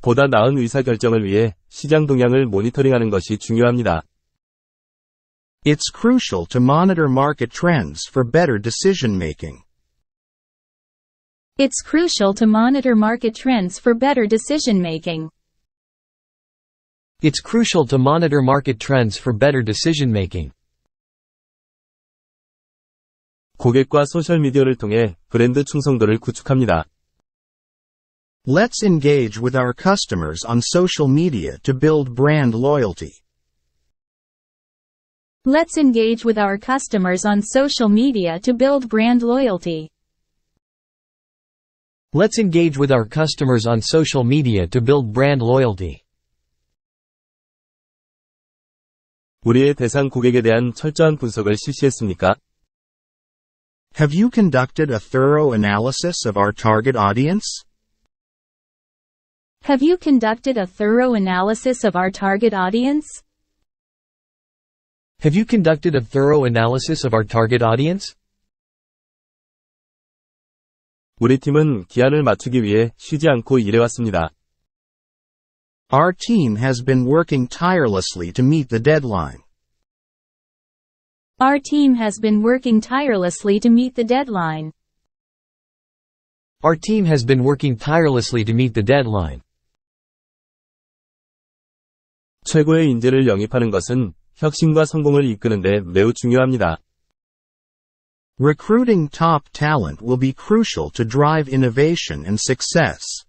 보다 나은 의사결정을 위해 시장 동향을 모니터링하는 것이 중요합니다. It's crucial to monitor market trends for better decision making. It's crucial to monitor market trends for better decision making. It's crucial to monitor market trends for better decision making. 고객과 소셜미디어를 통해 브랜드 충성도를 구축합니다. Let's engage with our customers on social media to build brand loyalty. Let's engage with our customers on social media to build brand loyalty. Let's engage with our customers on social media to build brand loyalty. 우리의 대상 고객에 대한 철저한 분석을 실시했습니까? Have you conducted a thorough analysis of our target audience? Have you conducted a thorough analysis of our target audience? Have you conducted a thorough analysis of our target audience? 우리 팀은 기한을 맞추기 위해 쉬지 않고 일해왔습니다. Our team has been working tirelessly to meet the deadline. Our team has been working tirelessly to meet the deadline. Our team has been working tirelessly to meet the deadline. 최고의 인재를 영입하는 것은 혁신과 성공을 이끄는 데 매우 중요합니다. Recruiting top talent will be crucial to drive innovation and success.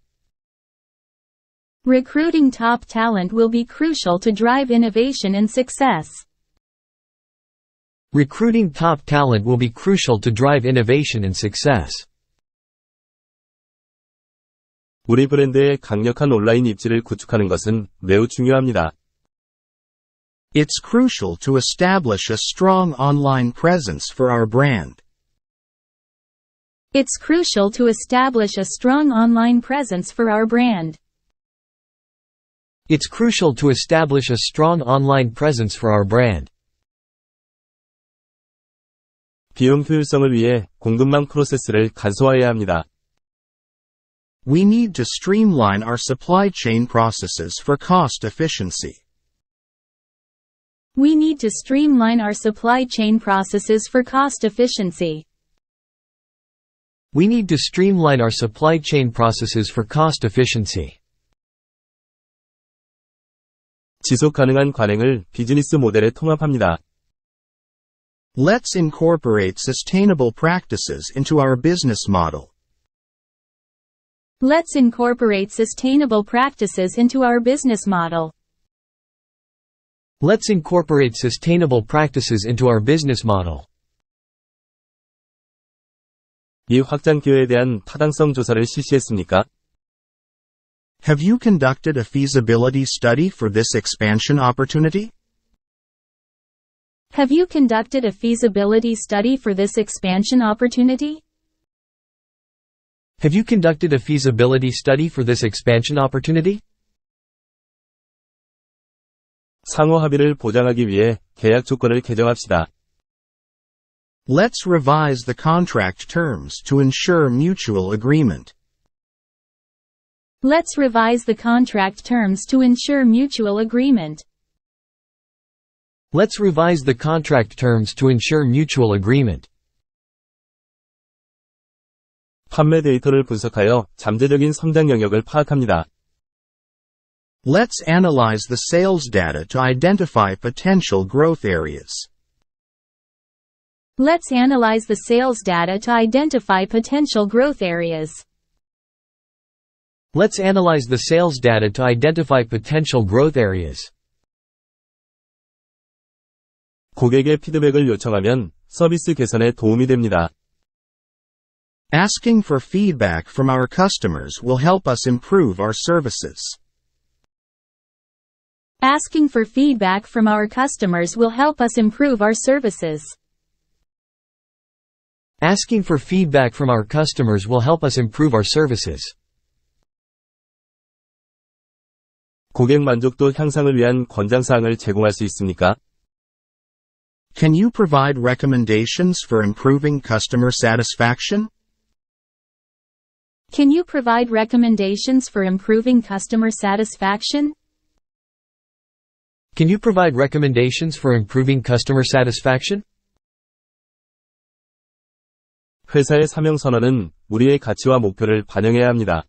Recruiting top talent will be crucial to drive innovation and success. Recruiting top talent will be crucial to drive innovation and success. 우리 브랜드의 강력한 온라인 입지를 구축하는 것은 매우 중요합니다. It's crucial to establish a strong online presence for our brand. It's crucial to establish a strong online presence for our brand. It's crucial to establish a strong online presence for our brand. 비용 효율성을 위해 공급망 프로세스를 간소화해야 합니다. We need to streamline our supply chain processes for cost efficiency. We need to streamline our supply chain processes for cost efficiency. We need to streamline our supply chain processes for cost efficiency. 지속 가능한 관행을 비즈니스 모델에 통합합니다. Let's incorporate sustainable practices into our business model. Let's incorporate sustainable practices into our business model. Let's incorporate sustainable practices into our business model. 이 확장 기회에 대한 타당성 조사를 실시했습니까? Have you conducted a feasibility study for this expansion opportunity? Have you conducted a feasibility study for this expansion opportunity? Have you conducted a feasibility study for this expansion opportunity? 상호 합의를 보장하기 위해 계약 조건을 개정합시다. Let's revise the contract terms to ensure mutual agreement. Let's revise the contract terms to ensure mutual agreement. Let's revise the contract terms to ensure mutual agreement. 판매 데이터를 분석하여 잠재적인 성장 영역을 파악합니다. Let's analyze the sales data to identify potential growth areas. Let's analyze the sales data to identify potential growth areas. Let's analyze the sales data to identify potential growth areas. 고객의 피드백을 요청하면 서비스 개선에 도움이 됩니다. Asking for feedback from our customers will help us improve our services. Asking for feedback from our customers will help us improve our services. Asking for feedback from our customers will help us improve our services. 고객 만족도 향상을 위한 권장사항을 제공할 수 있습니까? Can you provide recommendations for improving customer satisfaction? Can you provide recommendations for improving customer satisfaction? Can you provide recommendations for improving customer satisfaction? 회사의 사명 선언은 우리의 가치와 목표를 반영해야 합니다.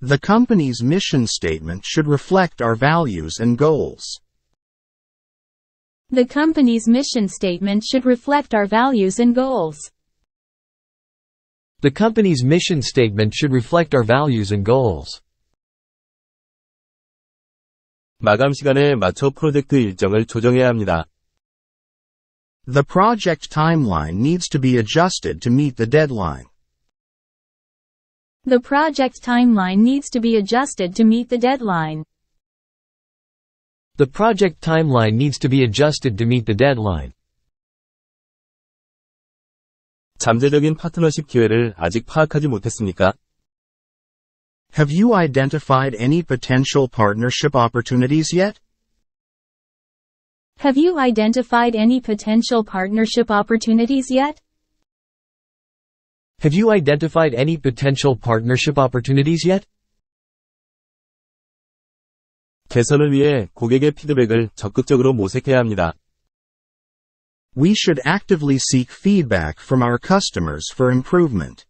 The company's mission statement should reflect our values and goals. The company's mission statement should reflect our values and goals. The company's mission statement should reflect our values and goals. 마감 시간에 맞춰 프로젝트 일정을 조정해야 합니다. The project timeline needs to be adjusted to meet the deadline. The project timeline needs to be adjusted to meet the deadline. The project timeline needs to be adjusted to meet the deadline. 잠재적인 파트너십 기회를 아직 파악하지 못했습니까? Have you identified any potential partnership opportunities yet? Have you identified any potential partnership opportunities yet? Have you identified any potential partnership opportunities yet? 개선을 위해 고객의 피드백을 적극적으로 모색해야 합니다. We should actively seek feedback from our customers for improvement.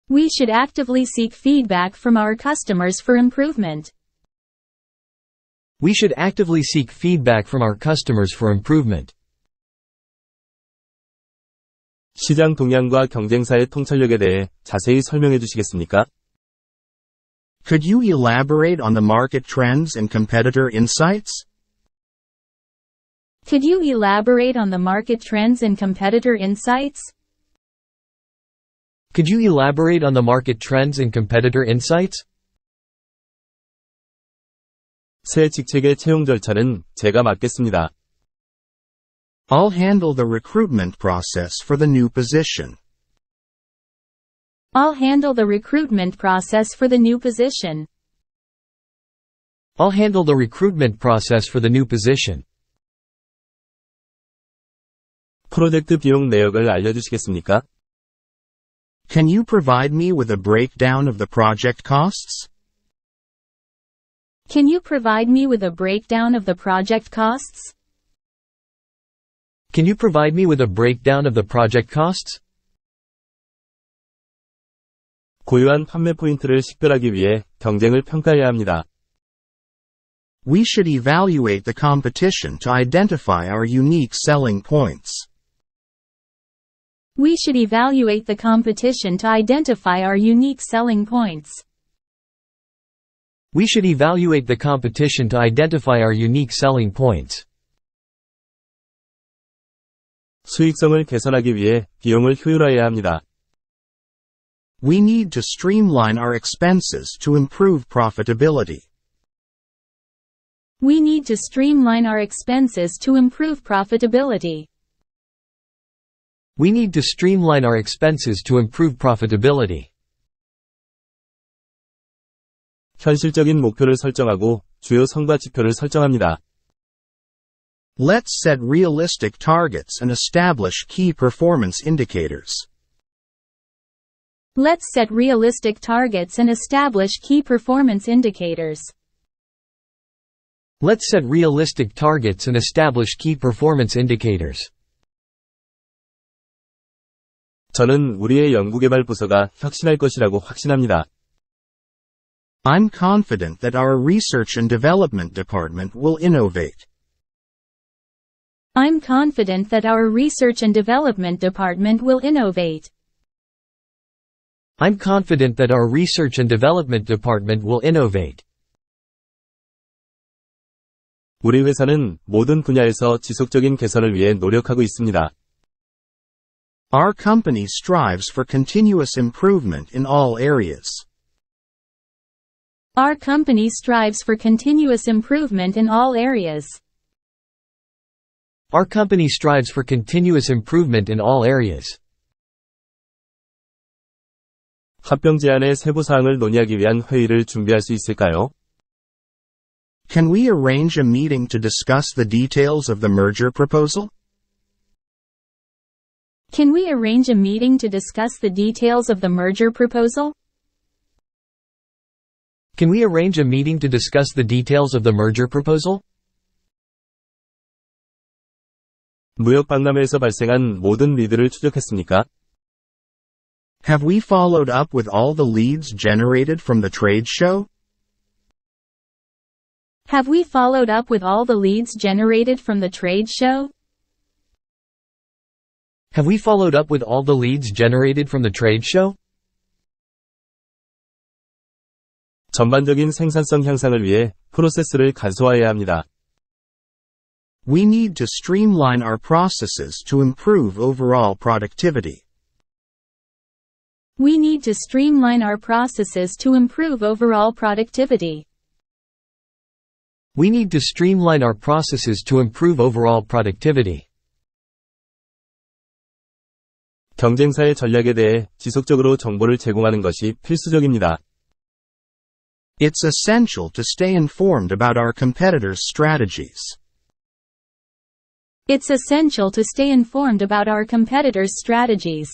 We should actively seek feedback from our customers for improvement. We should actively seek feedback from our customers for improvement. 시장 동향과 경쟁사의 통찰력에 대해 자세히 설명해 주시겠습니까? Could you elaborate on the market trends and competitor insights? Could you elaborate on the market trends and competitor insights? Could you elaborate on the market trends and competitor insights? 새 직책의 채용 절차는 제가 맡겠습니다. I'll handle the recruitment process for the new position. I'll handle the recruitment process for the new position. I'll handle the recruitment process for the new position. 프로젝트 비용 내역을 알려주시겠습니까? Can you provide me with a breakdown of the project costs? Can you provide me with a breakdown of the project costs? Can you provide me with a breakdown of the project costs? 고유한 판매 포인트를 식별하기 위해 경쟁을 평가해야 합니다. We should evaluate the competition to identify our unique selling points. We should evaluate the competition to identify our unique selling points. We should evaluate the competition to identify our unique selling points. 수익성을 개선하기 위해 비용을 효율화해야 합니다. We need to streamline our expenses to improve profitability. We need to streamline our expenses to improve profitability. We need to streamline our expenses to improve profitability. 현실적인 목표를 설정하고 주요 성과 지표를 설정합니다. Let's set realistic targets and establish key performance indicators. Let's set realistic targets and establish key performance indicators. Let's set realistic targets and establish key performance indicators. 저는 우리의 연구개발 부서가 혁신할 것이라고 확신합니다. I'm confident that our research and development department will innovate. I'm confident that our research and development department will innovate. I'm confident that our research and development department will innovate. 우리 회사는 모든 분야에서 지속적인 개선을 위해 노력하고 있습니다. Our company strives for continuous improvement in all areas. Our company strives for continuous improvement in all areas. Our company strives for continuous improvement in all areas. 합병 제안의 세부 사항을 논의하기 위한 회의를 준비할 수 있을까요? Can we arrange a meeting to discuss the details of the merger proposal? Can we arrange a meeting to discuss the details of the merger proposal? Can we arrange a meeting to discuss the details of the merger proposal? 무역 박람회에서 발생한 모든 리드를 추적했습니까? Have we followed up with all the leads generated from the trade show? Have we followed up with all the leads generated from the trade show? Have we followed up with all the leads generated from the trade show? 전반적인 생산성 향상을 위해 프로세스를 간소화해야 합니다. We need to streamline our processes to improve overall productivity. We need to streamline our processes to improve overall productivity. We need to streamline our processes to improve overall productivity. 경쟁사의 전략에 대해 지속적으로 정보를 제공하는 것이 필수적입니다. It's essential to stay informed about our competitors' strategies. It's essential to stay informed about our competitors' strategies.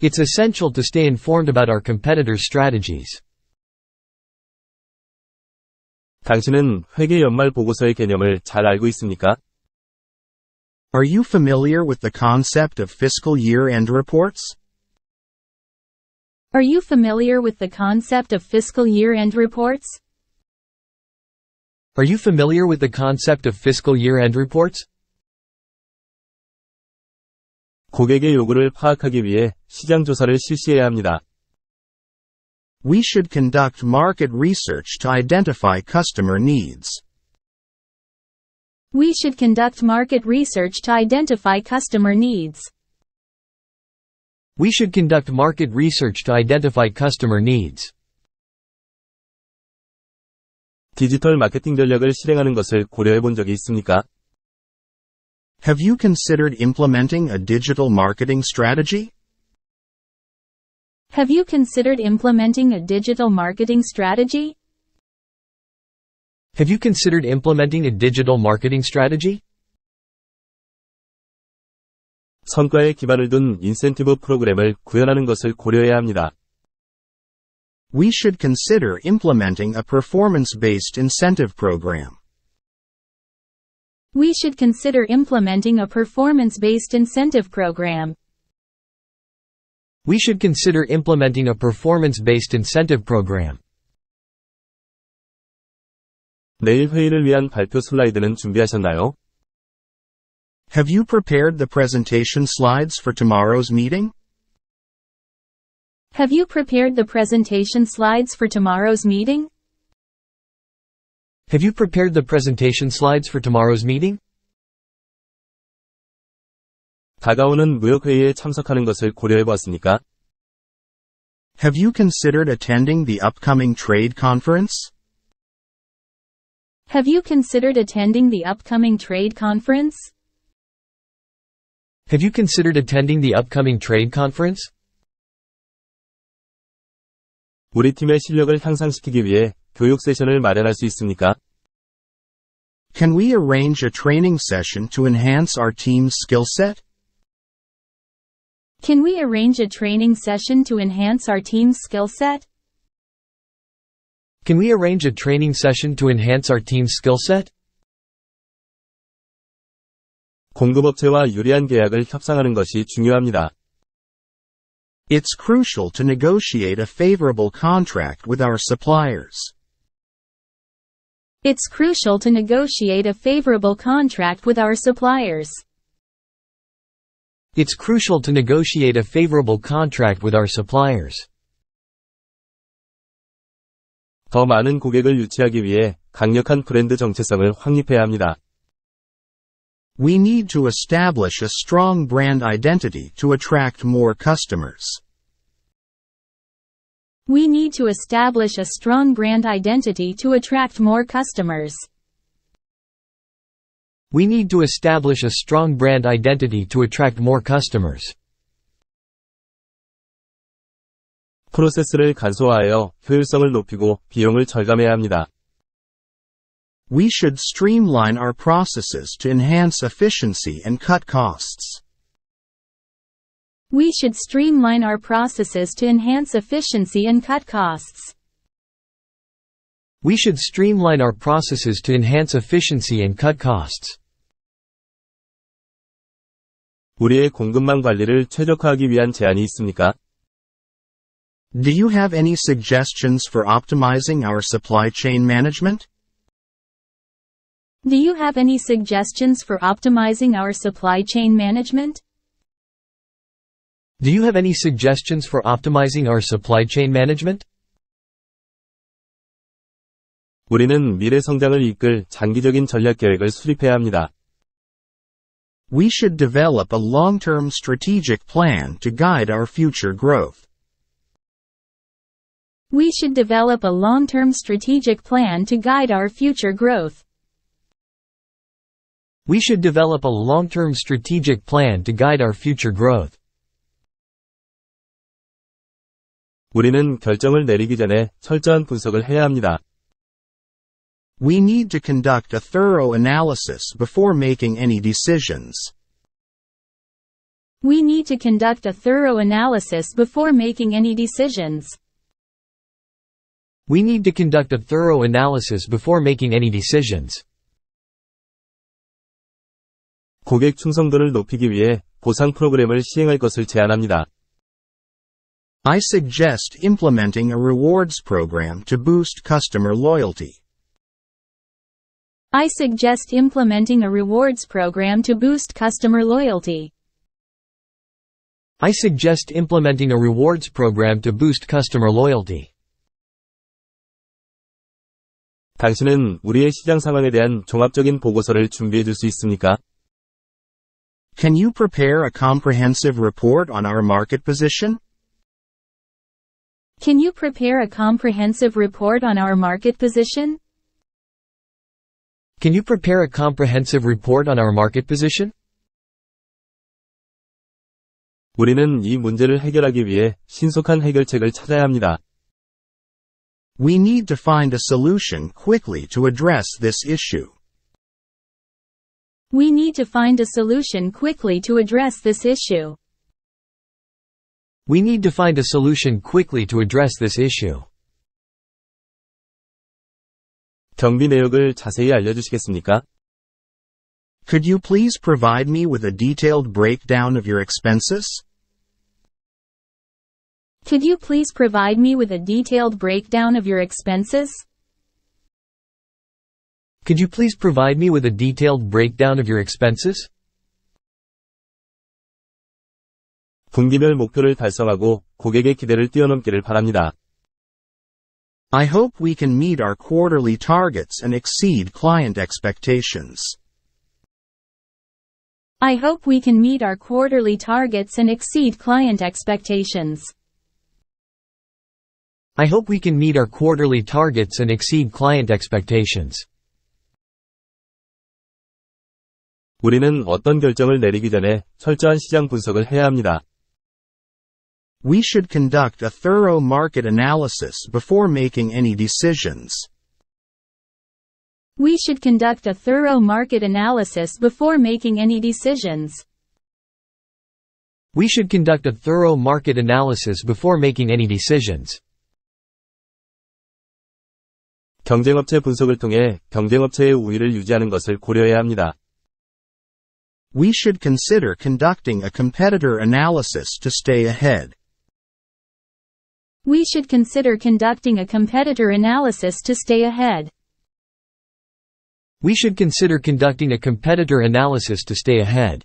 It's essential to stay informed about our competitors' strategies. 당신은 회계 연말 보고서의 개념을 잘 알고 있습니까? Are you familiar with the concept of fiscal year-end reports? Are you familiar with the concept of fiscal year-end reports? Are you familiar with the concept of fiscal year-end reports? 고객의 요구를 파악하기 위해 시장 조사를 실시해야 합니다. We should conduct market research to identify customer needs. We should conduct market research to identify customer needs. We should conduct market research to identify customer needs. 디지털 마케팅 전략을 실행하는 것을 고려해 본 적이 있습니까? Have you considered implementing a digital marketing strategy? Have you considered implementing a digital marketing strategy? Have you considered implementing a digital marketing strategy? 성과에 기반을 둔 인센티브 프로그램을 구현하는 것을 고려해야 합니다. We should consider implementing a performance-based incentive program. We should consider implementing a performance-based incentive program. We should consider implementing a performance-based incentive program. 내일 회의를 위한 발표 슬라이드는 준비하셨나요? Have you prepared the presentation slides for tomorrow's meeting? Have you prepared the presentation slides for tomorrow's meeting? Have you prepared the presentation slides for tomorrow's meeting? 다가오는 무역회의에 참석하는 것을 고려해 보았습니까? Have you considered attending the upcoming trade conference? Have you considered attending the upcoming trade conference? Have you considered attending the upcoming trade conference? 우리 팀의 실력을 향상시키기 위해 교육 세션을 마련할 수 있습니까? Can we arrange a training session to enhance our team's skill set? Can we arrange a training session to enhance our team's skill set? Can we arrange a training session to enhance our team's skill set? 공급업체와 유리한 계약을 협상하는 것이 중요합니다. It's crucial to negotiate a favorable contract with our suppliers. It's crucial to negotiate a favorable contract with our suppliers. It's crucial to negotiate a favorable contract with our suppliers. 더 많은 고객을 유치하기 위해 강력한 브랜드 정체성을 확립해야 합니다. We need to establish a strong brand identity to attract more customers. We need to establish a strong brand identity to attract more customers. We need to establish a strong brand identity to attract more customers. 프로세스를 간소화하여 효율성을 높이고 비용을 절감해야 합니다. We should streamline our processes to enhance efficiency and cut costs. We should streamline our processes to enhance efficiency and cut costs. We should streamline our processes to enhance efficiency and cut costs. 우리의 공급망 관리를 최적화하기 위한 제안이 있습니까? Do you have any suggestions for optimizing our supply chain management? Do you have any suggestions for optimizing our supply chain management? Do you have any suggestions for optimizing our supply chain management? 우리는 미래 성장을 이끌 장기적인 전략 계획을 수립해야 합니다. We should develop a long-term strategic plan to guide our future growth. We should develop a long-term strategic plan to guide our future growth. We should develop a long-term strategic plan to guide our future growth. 우리는 결정을 내리기 전에 철저한 분석을 해야 합니다. We need to conduct a thorough analysis before making any decisions. We need to conduct a thorough analysis before making any decisions. We need to conduct a thorough analysis before making any decisions. 고객 충성도를 높이기 위해 보상 프로그램을 시행할 것을 제안합니다. I suggest implementing a rewards program to boost customer loyalty. I suggest implementing a rewards program to boost customer loyalty. I suggest implementing a rewards program to boost customer loyalty. 당신은 우리의 시장 상황에 대한 종합적인 보고서를 준비해 줄 수 있습니까? Can you prepare a comprehensive report on our market position? Can you prepare a comprehensive report on our market position? Can you prepare a comprehensive report on our market position? 우리는 이 문제를 해결하기 위해 신속한 해결책을 찾아야 합니다. We need to find a solution quickly to address this issue. We need to find a solution quickly to address this issue. We need to find a solution quickly to address this issue. 경비 내역을 자세히 알려주시겠습니까? Could you please provide me with a detailed breakdown of your expenses? Could you please provide me with a detailed breakdown of your expenses? Could you please provide me with a detailed breakdown of your expenses? 분기별 목표를 달성하고 고객의 기대를 뛰어넘기를 바랍니다. I hope we can meet our quarterly targets and exceed client expectations. I hope we can meet our quarterly targets and exceed client expectations. I hope we can meet our quarterly targets and exceed client expectations. 우리는 어떤 결정을 내리기 전에 철저한 시장 분석을 해야 합니다. We should conduct a thorough market analysis before making any decisions. We should conduct a thorough market analysis before making any decisions. We should conduct a thorough market analysis before making any decisions. 경쟁업체 분석을 통해 경쟁업체의 우위를 유지하는 것을 고려해야 합니다. We should consider conducting a competitor analysis to stay ahead. We should consider conducting a competitor analysis to stay ahead. We should consider conducting a competitor analysis to stay ahead.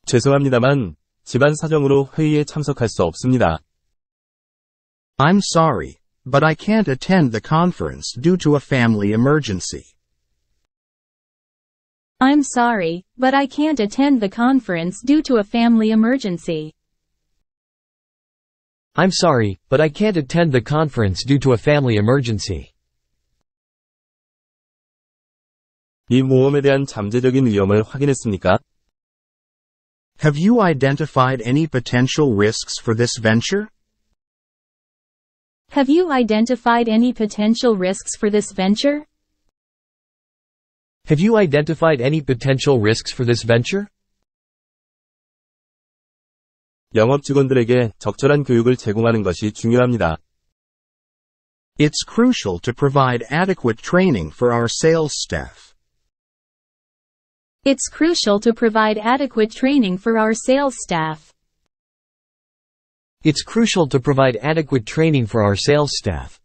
죄송합니다만 집안 사정으로 회의에 참석할 수 없습니다. I'm sorry, but I can't attend the conference due to a family emergency. I'm sorry, but I can't attend the conference due to a family emergency. I'm sorry, but I can't attend the conference due to a family emergency. 이 모험에 대한 잠재적인 위험을 확인했습니까? Have you identified any potential risks for this venture? Have you identified any potential risks for this venture? Have you identified any potential risks for this venture? 영업 직원들에게 적절한 교육을 제공하는 것이 중요합니다. It's crucial to provide adequate training for our sales staff. It's crucial to provide adequate training for our sales staff. It's crucial to provide adequate training for our sales staff.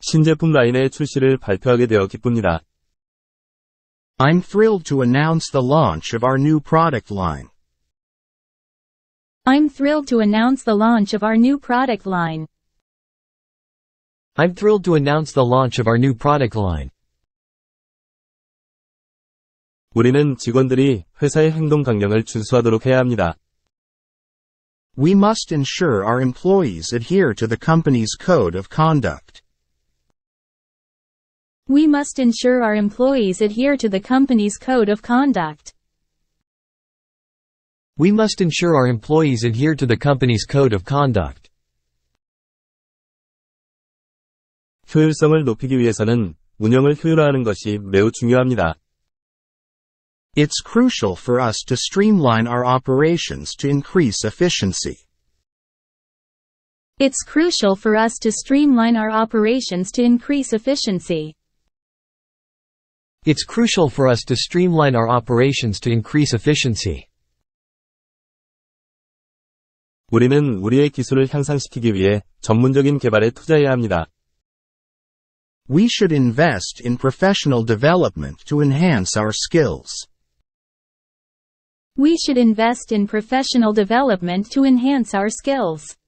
신제품 라인의 출시를 발표하게 되어 기쁩니다. I'm thrilled to announce the launch of our new product line. I'm thrilled to announce the launch of our new product line. I'm thrilled to announce the launch of our new product line. 우리는 직원들이 회사의 행동 강령을 준수하도록 해야 합니다. We must ensure our employees adhere to the company's code of conduct. We must ensure our employees adhere to the company's code of conduct. We must ensure our employees adhere to the company's code of conduct. 효율성을 높이기 위해서는 운영을 효율화하는 것이 매우 중요합니다. It's crucial for us to streamline our operations to increase efficiency. It's crucial for us to streamline our operations to increase efficiency. It's crucial for us to streamline our operations to increase efficiency. 우리는 우리의 기술을 향상시키기 위해 전문적인 개발에 투자해야 합니다. We should invest in professional development to enhance our skills. We should invest in professional development to enhance our skills.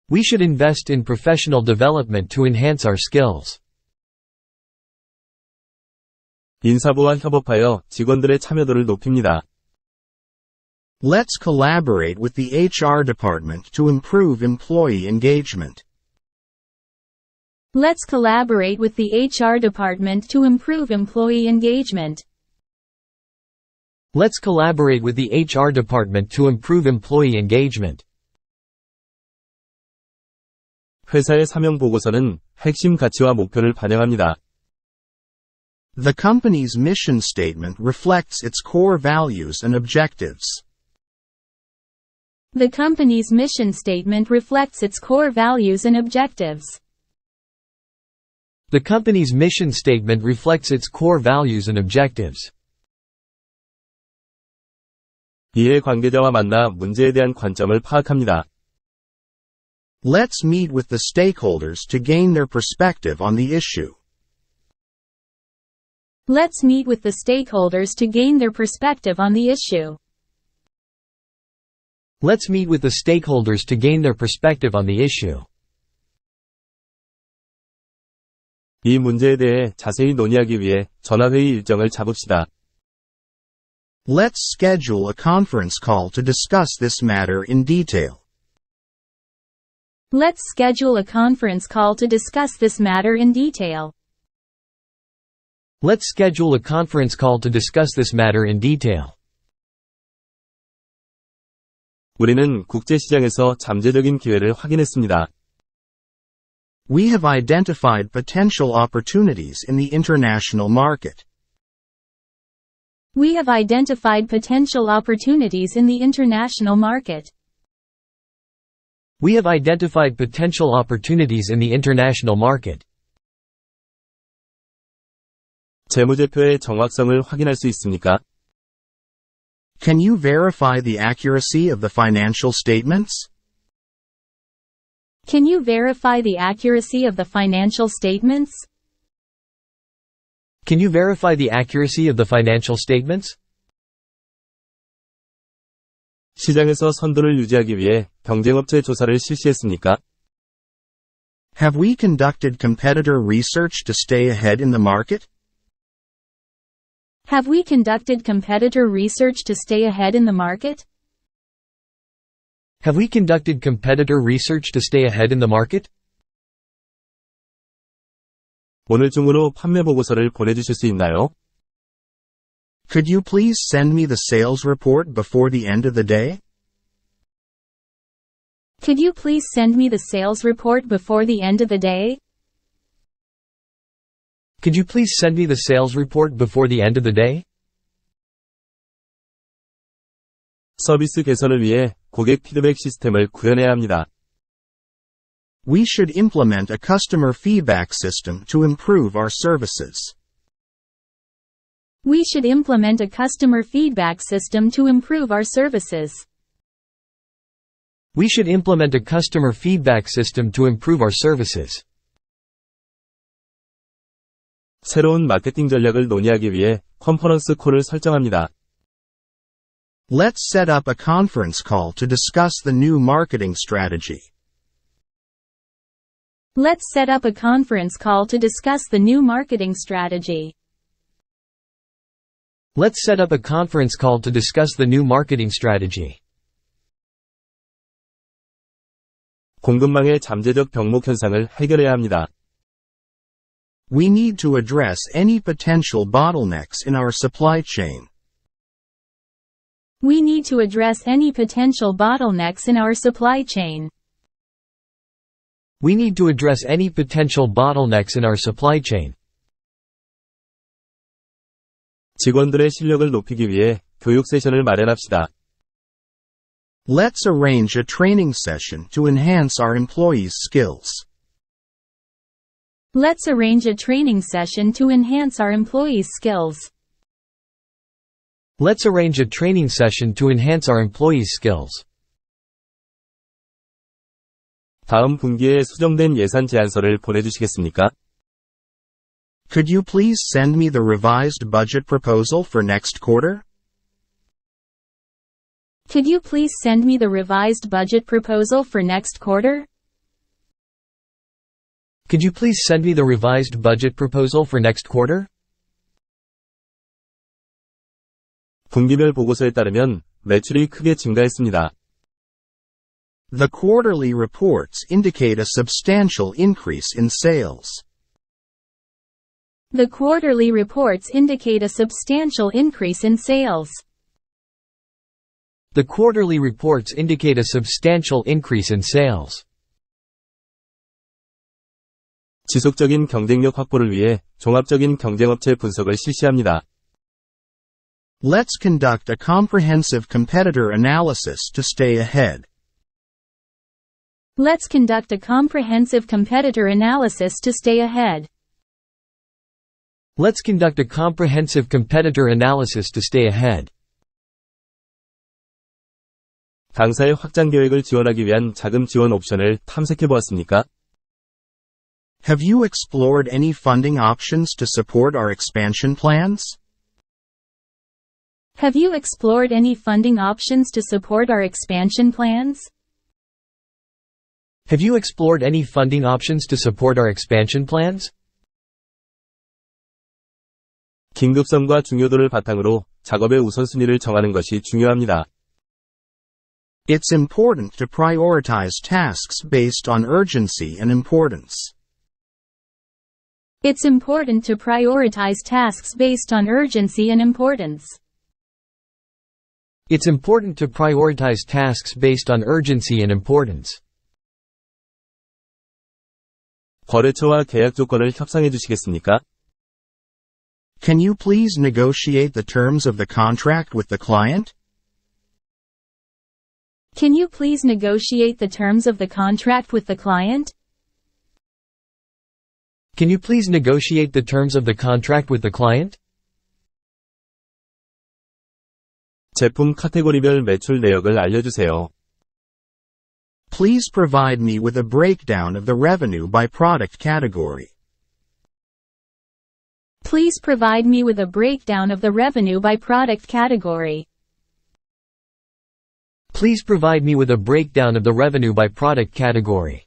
We should invest in professional development to enhance our skills. 인사부와 협업하여 직원들의 참여도를 높입니다. Let's collaborate with the HR department to improve employee engagement. Let's collaborate with the HR department to improve employee engagement. Let's collaborate with the HR department to improve employee engagement. 회사의 사명 보고서는 핵심 가치와 목표를 반영합니다. The company's mission statement reflects its core values and objectives. The company's mission statement reflects its core values and objectives. The company's mission statement reflects its core values and objectives. 이해 관계자와 만나 문제에 대한 관점을 파악합니다. Let's meet with the stakeholders to gain their perspective on the issue. Let's meet with the stakeholders to gain their perspective on the issue. Let's meet with the stakeholders to gain their perspective on the issue. 이 문제에 대해 자세히 논의하기 위해 전화회의 일정을 잡읍시다. Let's schedule a conference call to discuss this matter in detail. Let's schedule a conference call to discuss this matter in detail. Let's schedule a conference call to discuss this matter in detail. 우리는 국제시장에서 잠재적인 기회를 확인했습니다. We have identified potential opportunities in the international market. We have identified potential opportunities in the international market. We have identified potential opportunities in the international market. 재무제표의 정확성을 확인할 수 있습니까? Can you verify the accuracy of the financial statements? Can you verify the accuracy of the financial statements? Can you verify the accuracy of the financial statements? 시장에서 선도를 유지하기 위해 경쟁업체 조사를 실시했습니까? Have we conducted competitor research to stay ahead in the market? Have we conducted competitor research to stay ahead in the market? Have we conducted competitor research to stay ahead in the market? 오늘 중으로 판매 보고서를 보내주실 수 있나요? Could you please send me the sales report before the end of the day? Could you please send me the sales report before the end of the day? Could you please send me the sales report before the end of the day? 서비스 개선을 위해 고객 피드백 시스템을 구현해야 합니다. We should implement a customer feedback system to improve our services. We should implement a customer feedback system to improve our services. We should implement a customer feedback system to improve our services. 새로운 마케팅 전략을 논의하기 위해 컨퍼런스 콜을 설정합니다. Let's set up a conference call to discuss the new marketing strategy. Let's set up a conference call to discuss the new marketing strategy. Let's set up a conference call to discuss the new marketing strategy. 공급망의 잠재적 병목 현상을 해결해야 합니다. We need to address any potential bottlenecks in our supply chain. We need to address any potential bottlenecks in our supply chain. We need to address any potential bottlenecks in our supply chain. 직원들의 실력을 높이기 위해 교육 세션을 마련합시다. Let's arrange a training session to enhance our employees' skills. Let's arrange a training session to enhance our employees' skills. Let's arrange a training session to enhance our employees' skills. 다음 분기에 수정된 예산 제안서를 보내주시겠습니까? Could you please send me the revised budget proposal for next quarter? Could you please send me the revised budget proposal for next quarter? Could you please send me the revised budget proposal for next quarter? 분기별 보고서에 따르면 매출이 크게 증가했습니다. The quarterly reports indicate a substantial increase in sales. The quarterly reports indicate a substantial increase in sales. The quarterly reports indicate a substantial increase in sales. 지속적인 경쟁력 확보를 위해 종합적인 경쟁업체 분석을 실시합니다. Let's conduct a comprehensive competitor analysis to stay ahead. Let's conduct a comprehensive competitor analysis to stay ahead. Let's conduct a comprehensive competitor analysis to stay ahead. 당사의 확장 계획을 지원하기 위한 자금 지원 옵션을 탐색해 보았습니까? Have you explored any funding options to support our expansion plans? Have you explored any funding options to support our expansion plans? Have you explored any funding options to support our expansion plans? 긴급성과 중요도를 바탕으로 작업의 우선순위를 정하는 것이 중요합니다. It's important to prioritize tasks based on urgency and importance. It's important to prioritize tasks based on urgency and importance. It's important to prioritize tasks based on urgency and importance. 거래처와 계약 조건을 협상해 주시겠습니까? Can you please negotiate the terms of the contract with the client? Can you please negotiate the terms of the contract with the client? Can you please negotiate the terms of the contract with the client? 제품 카테고리별 매출 내역을 알려주세요. Please provide me with a breakdown of the revenue by product category. Please provide me with a breakdown of the revenue by product category. Please provide me with a breakdown of the revenue by product category.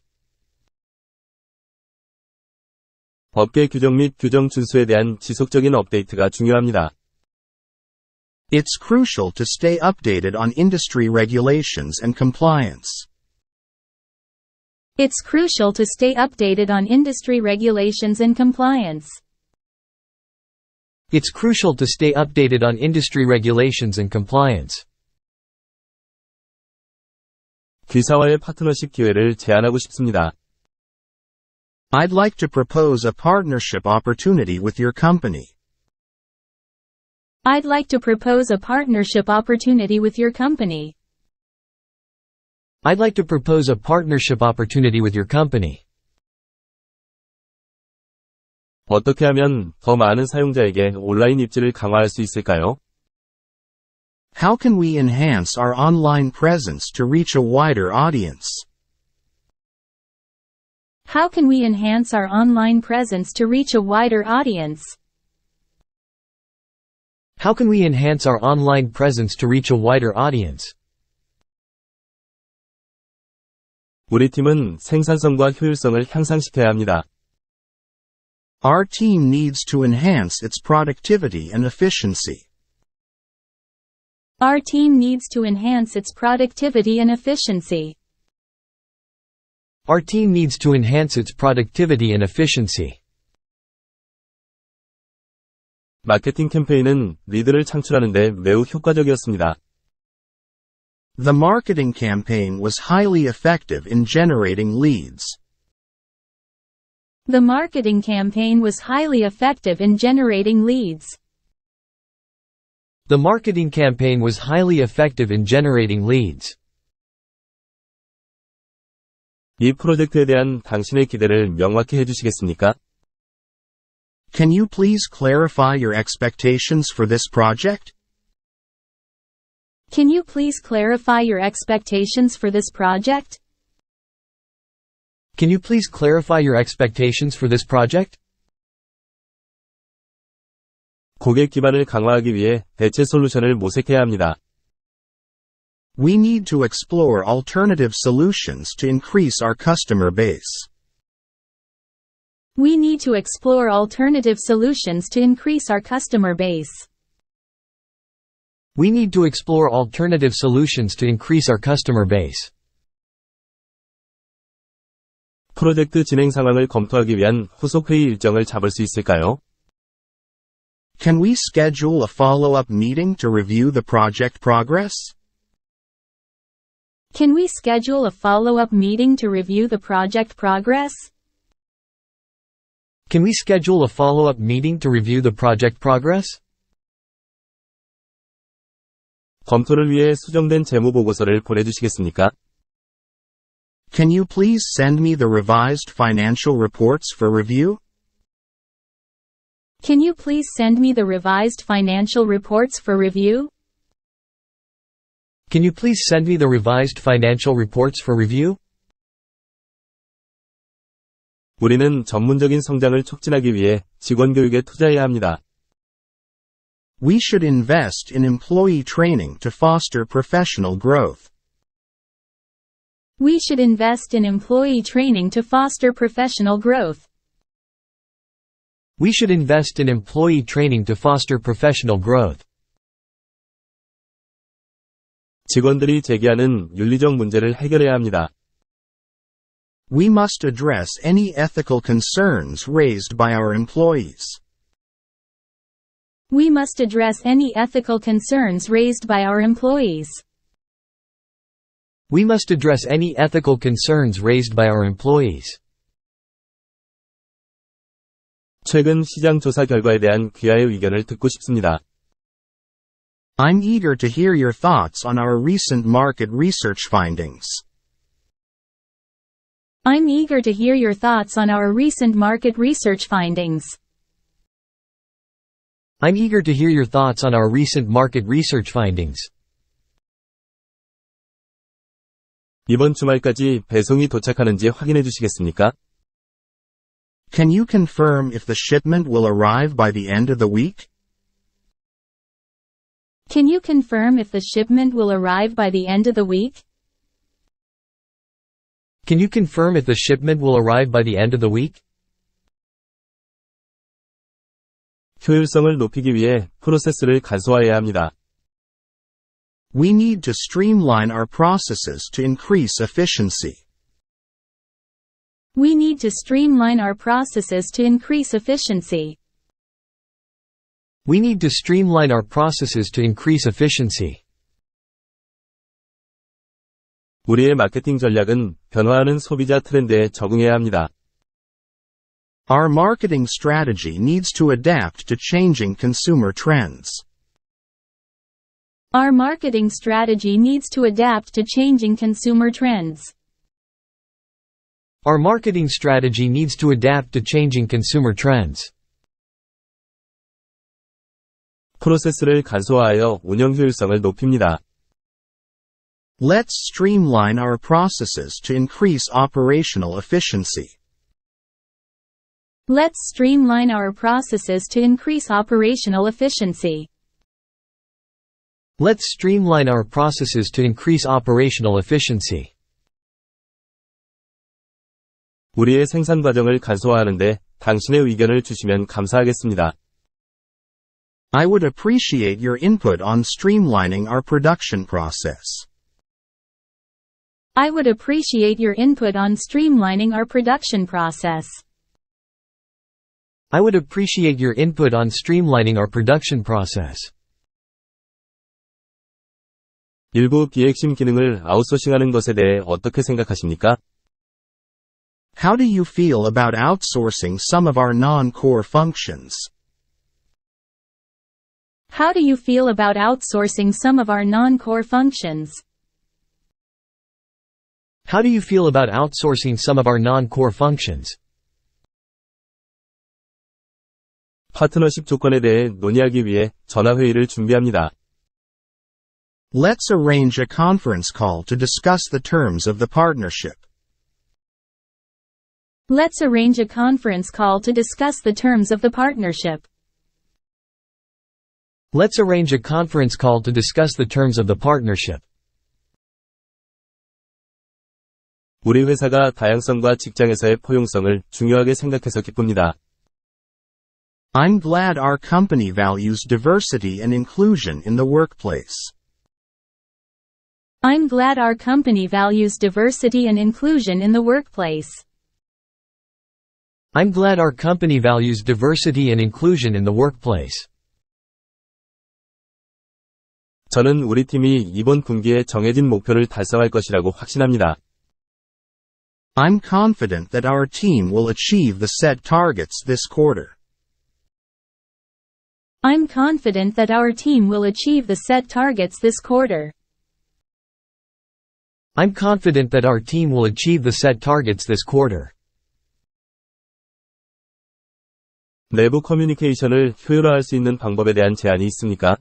업계 규정 및 규정 준수에 대한 지속적인 업데이트가 중요합니다. It's crucial to stay updated on industry regulations and compliance. It's crucial to stay updated on industry regulations and compliance. It's crucial to stay updated on industry regulations and compliance. 귀사와의 파트너십 기회를 제안하고 싶습니다. I'd like to propose a partnership opportunity with your company. I'd like to propose a partnership opportunity with your company. I'd like to propose a partnership opportunity with your company. 어떻게 하면 더 많은 사용자에게 온라인 입지를 강화할 수 있을까요? How can we enhance our online presence to reach a wider audience? How can we enhance our online presence to reach a wider audience? How can we enhance our online presence to reach a wider audience? 우리 팀은 생산성과 효율성을 향상시켜야 합니다. Our team needs to enhance its productivity and efficiency. Our team needs to enhance its productivity and efficiency. Our team needs to enhance its productivity and efficiency. 마케팅 캠페인은 리드를 창출하는 데 매우 효과적이었습니다. The marketing campaign was highly effective in generating leads. The marketing campaign was highly effective in generating leads. The marketing campaign was highly effective in generating leads. 이 프로젝트에 대한 당신의 기대를 명확히 해주시겠습니까? Can you please clarify your expectations for this project? Can you please clarify your expectations for this project? Can you please clarify your expectations for this project? 고객 기반을 강화하기 위해 대체 솔루션을 모색해야 합니다. We need to explore alternative solutions to increase our customer base. We need to explore alternative solutions to increase our customer base. We need to explore alternative solutions to increase our customer base. 프로젝트 진행 상황을 검토하기 위한 후속 회의 일정을 잡을 수 있을까요? Can we schedule a follow-up meeting to review the project progress? Can we schedule a follow-up meeting to review the project progress? Can we schedule a follow-up meeting to review the project progress? 검토를 위해 수정된 재무 보고서를 보내주시겠습니까? Can you please send me the revised financial reports for review? Can you please send me the revised financial reports for review? Can you please send me the revised financial reports for review? 우리는 전문적인 성장을 촉진하기 위해 직원 교육에 투자해야 합니다. We should invest in employee training to foster professional growth. We should invest in employee training to foster professional growth. We should invest in employee training to foster professional growth. 직원들이 제기하는 윤리적 문제를 해결해야 합니다. We must address any ethical concerns raised by our employees. We must address any ethical concerns raised by our employees. We must address any ethical concerns raised by our employees. 최근 시장 조사 결과에 대한 귀하의 의견을 듣고 싶습니다. I'm eager to hear your thoughts on our recent market research findings. I'm eager to hear your thoughts on our recent market research findings. I'm eager to hear your thoughts on our recent market research findings. 이번 주말까지 배송이 도착하는지 확인해 주시겠습니까? Can you confirm if the shipment will arrive by the end of the week? Can you confirm if the shipment will arrive by the end of the week? Can you confirm if the shipment will arrive by the end of the week? 효율성을 높이기 위해 프로세스를 간소화해야 합니다. We need to streamline our processes to increase efficiency. We need to streamline our processes to increase efficiency. We need to streamline our processes to increase efficiency. 우리의 마케팅 전략은 변화하는 소비자 트렌드에 적응해야 합니다. Our marketing strategy needs to adapt to changing consumer trends. Our marketing strategy needs to adapt to changing consumer trends. Our marketing strategy needs to adapt to changing consumer trends. 프로세스를 간소화하여 운영 효율성을 높입니다. Let's streamline our processes to increase operational efficiency. Let's streamline our processes to increase operational efficiency. Let's streamline our processes to increase operational efficiency. 우리의 생산 과정을 간소화하는데 당신의 의견을 주시면 감사하겠습니다. I would appreciate your input on streamlining our production process. I would appreciate your input on streamlining our production process. I would appreciate your input on streamlining our production process. 일부 비핵심 기능을 아웃소싱하는 것에 대해 어떻게 생각하십니까? How do you feel about outsourcing some of our non-core functions? How do you feel about outsourcing some of our non-core functions? How do you feel about outsourcing some of our non-core functions? 파트너십 조건에 대해 논의하기 위해 전화회의를 준비합니다. Let's arrange a conference call to discuss the terms of the partnership. Let's arrange a conference call to discuss the terms of the partnership. Let's arrange a conference call to discuss the terms of the partnership. 우리 회사가 다양성과 직장에서의 포용성을 중요하게 생각해서 기쁩니다. I'm glad our company values diversity and inclusion in the workplace. I'm glad our company values diversity and inclusion in the workplace. I'm glad our company values diversity and inclusion in the workplace. 저는 우리 팀이 이번 분기에 정해진 목표를 달성할 것이라고 확신합니다. I'm confident that our team will achieve the set targets this quarter. I'm confident that our team will achieve the set targets this quarter. I'm confident that our team will achieve the set targets this quarter. 내부 커뮤니케이션을 효율화할 수 있는 방법에 대한 제안이 있습니까?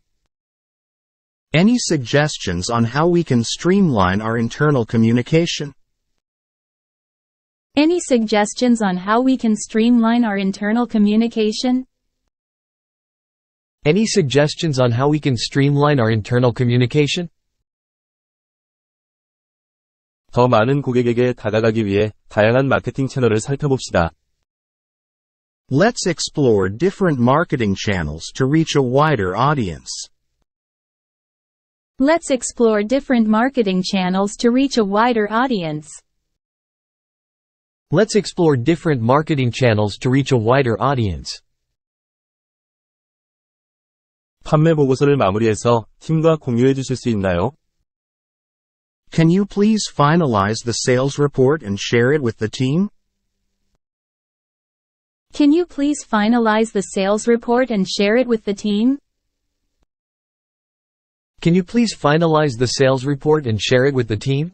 Any suggestions on how we can streamline our internal communication? Any suggestions on how we can streamline our internal communication? Any suggestions on how we can streamline our internal communication? 더 많은 고객에게 다가가기 위해 다양한 마케팅 채널을 살펴봅시다. Let's explore different marketing channels to reach a wider audience. Let's explore different marketing channels to reach a wider audience. Let's explore different marketing channels to reach a wider audience. 판매 보고서를 마무리해서 팀과 공유해 주실 수 있나요? Can you please finalize the sales report and share it with the team? Can you please finalize the sales report and share it with the team? Can you please finalize the sales report and share it with the team?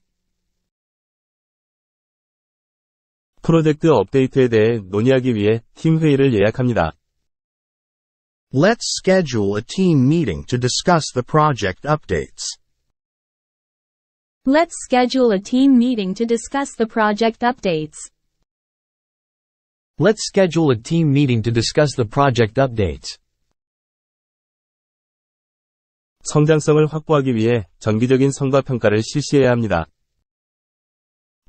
프로젝트 업데이트에 대해 논의하기 위해 팀 회의를 예약합니다. Let's schedule a team meeting to discuss the project updates. Let's schedule a team meeting to discuss the project updates. Let's schedule a team meeting to discuss the project updates. 성장성을 확보하기 위해 정기적인 성과 평가를 실시해야 합니다.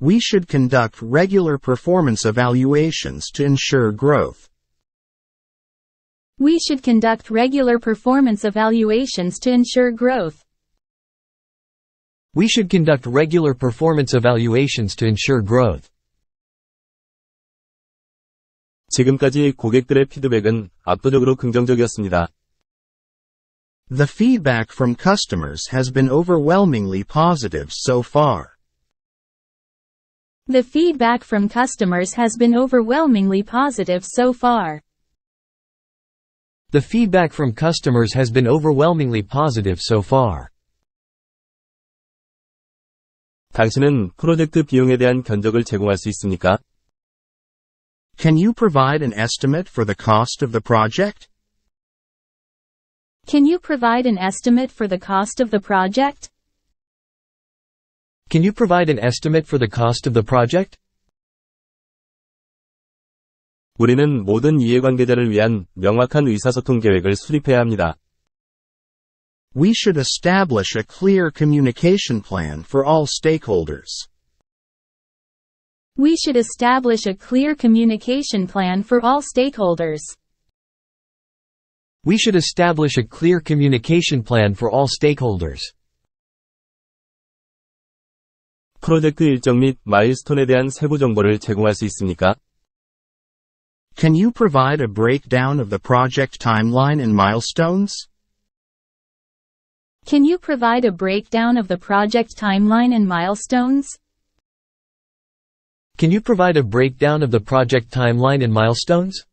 We should conduct regular performance evaluations to ensure growth. We should conduct regular performance evaluations to ensure growth. We should conduct regular performance evaluations to ensure growth. 지금까지 고객들의 피드백은 압도적으로 긍정적이었습니다. The feedback from customers has been overwhelmingly positive so far. The feedback from customers has been overwhelmingly positive so far. The feedback from customers has been overwhelmingly positive so far. 당신은 프로젝트 비용에 대한 견적을 제공할 수 있습니까? Can you provide an estimate for the cost of the project? Can you provide an estimate for the cost of the project? Can you provide an estimate for the cost of the project? 우리는 모든 이해관계자를 위한 명확한 의사소통 계획을 수립해야 합니다. We should establish a clear communication plan for all stakeholders. We should establish a clear communication plan for all stakeholders. We should establish a clear communication plan for all stakeholders. 프로젝트 일정 및 마일스톤에 대한 세부 정보를 제공할 수 있습니까? Can you provide a breakdown of the project timeline and milestones? Can you provide a breakdown of the project timeline and milestones? Can you provide a breakdown of the project timeline and milestones?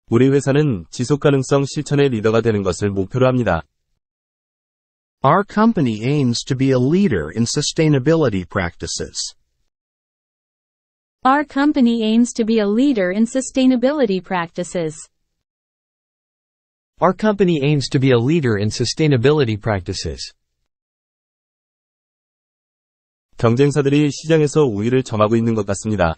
우리 회사는 지속가능성 실천의 리더가 되는 것을 목표로 합니다. Our company aims to be a leader in sustainability practices. Our company aims to be a leader in sustainability practices. Our company aims to be a leader in sustainability practices. 경쟁사들이 시장에서 우위를 점하고 있는 것 같습니다.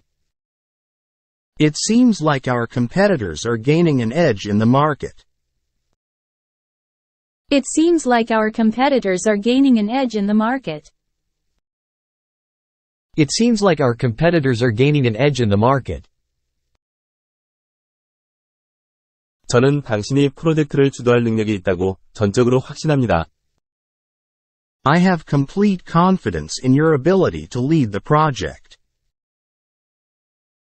It seems like our competitors are gaining an edge in the market. It seems like our competitors are gaining an edge in the market. It seems like our competitors are gaining an edge in the market. 저는 당신이 프로젝트를 주도할 능력이 있다고 전적으로 확신합니다. I have complete confidence in your ability to lead the project.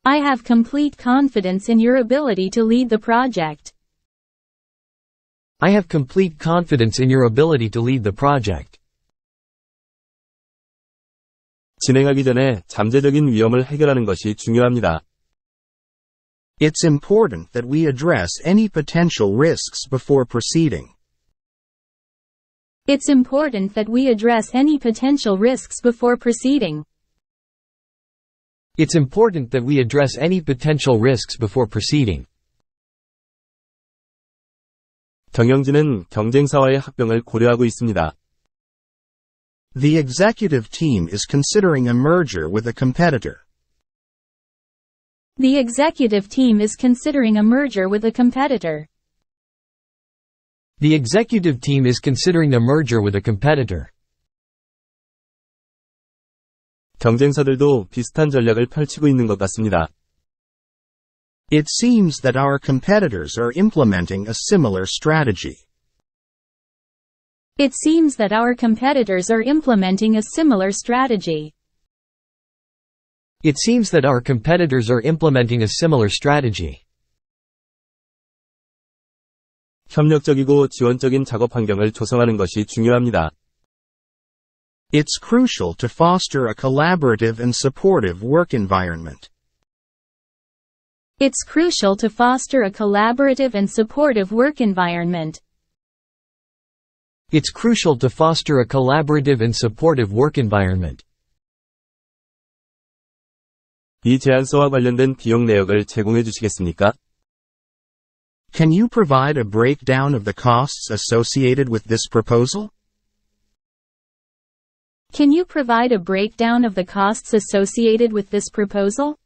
I have complete confidence in your ability to lead the project. I have complete confidence in your ability to lead the project. 진행하기 전에 잠재적인 위험을 해결하는 것이 중요합니다. It's important that we address any potential risks before proceeding. It's important that we address any potential risks before proceeding. It's important that we address any potential risks before proceeding. 경영진은 경쟁사와의 합병을 고려하고 있습니다. The executive team is considering a merger with a competitor. The executive team is considering a merger with a competitor. The executive team is considering a merger with a competitor. 경쟁사들도 비슷한 전략을 펼치고 있는 것 같습니다. It seems that our competitors are implementing a similar strategy. It seems that our competitors are implementing a similar strategy. It seems that our competitors are implementing a similar strategy. 협력적이고 지원적인 작업 환경을 조성하는 것이 중요합니다. It's crucial to foster a collaborative and supportive work environment. It's crucial to foster a collaborative and supportive work environment. It's crucial to foster a collaborative and supportive work environment. 이 제안서와 관련된 비용 내역을 제공해 주시겠습니까? Can you provide a breakdown of the costs associated with this proposal? Can you provide a breakdown of the costs associated with this proposal?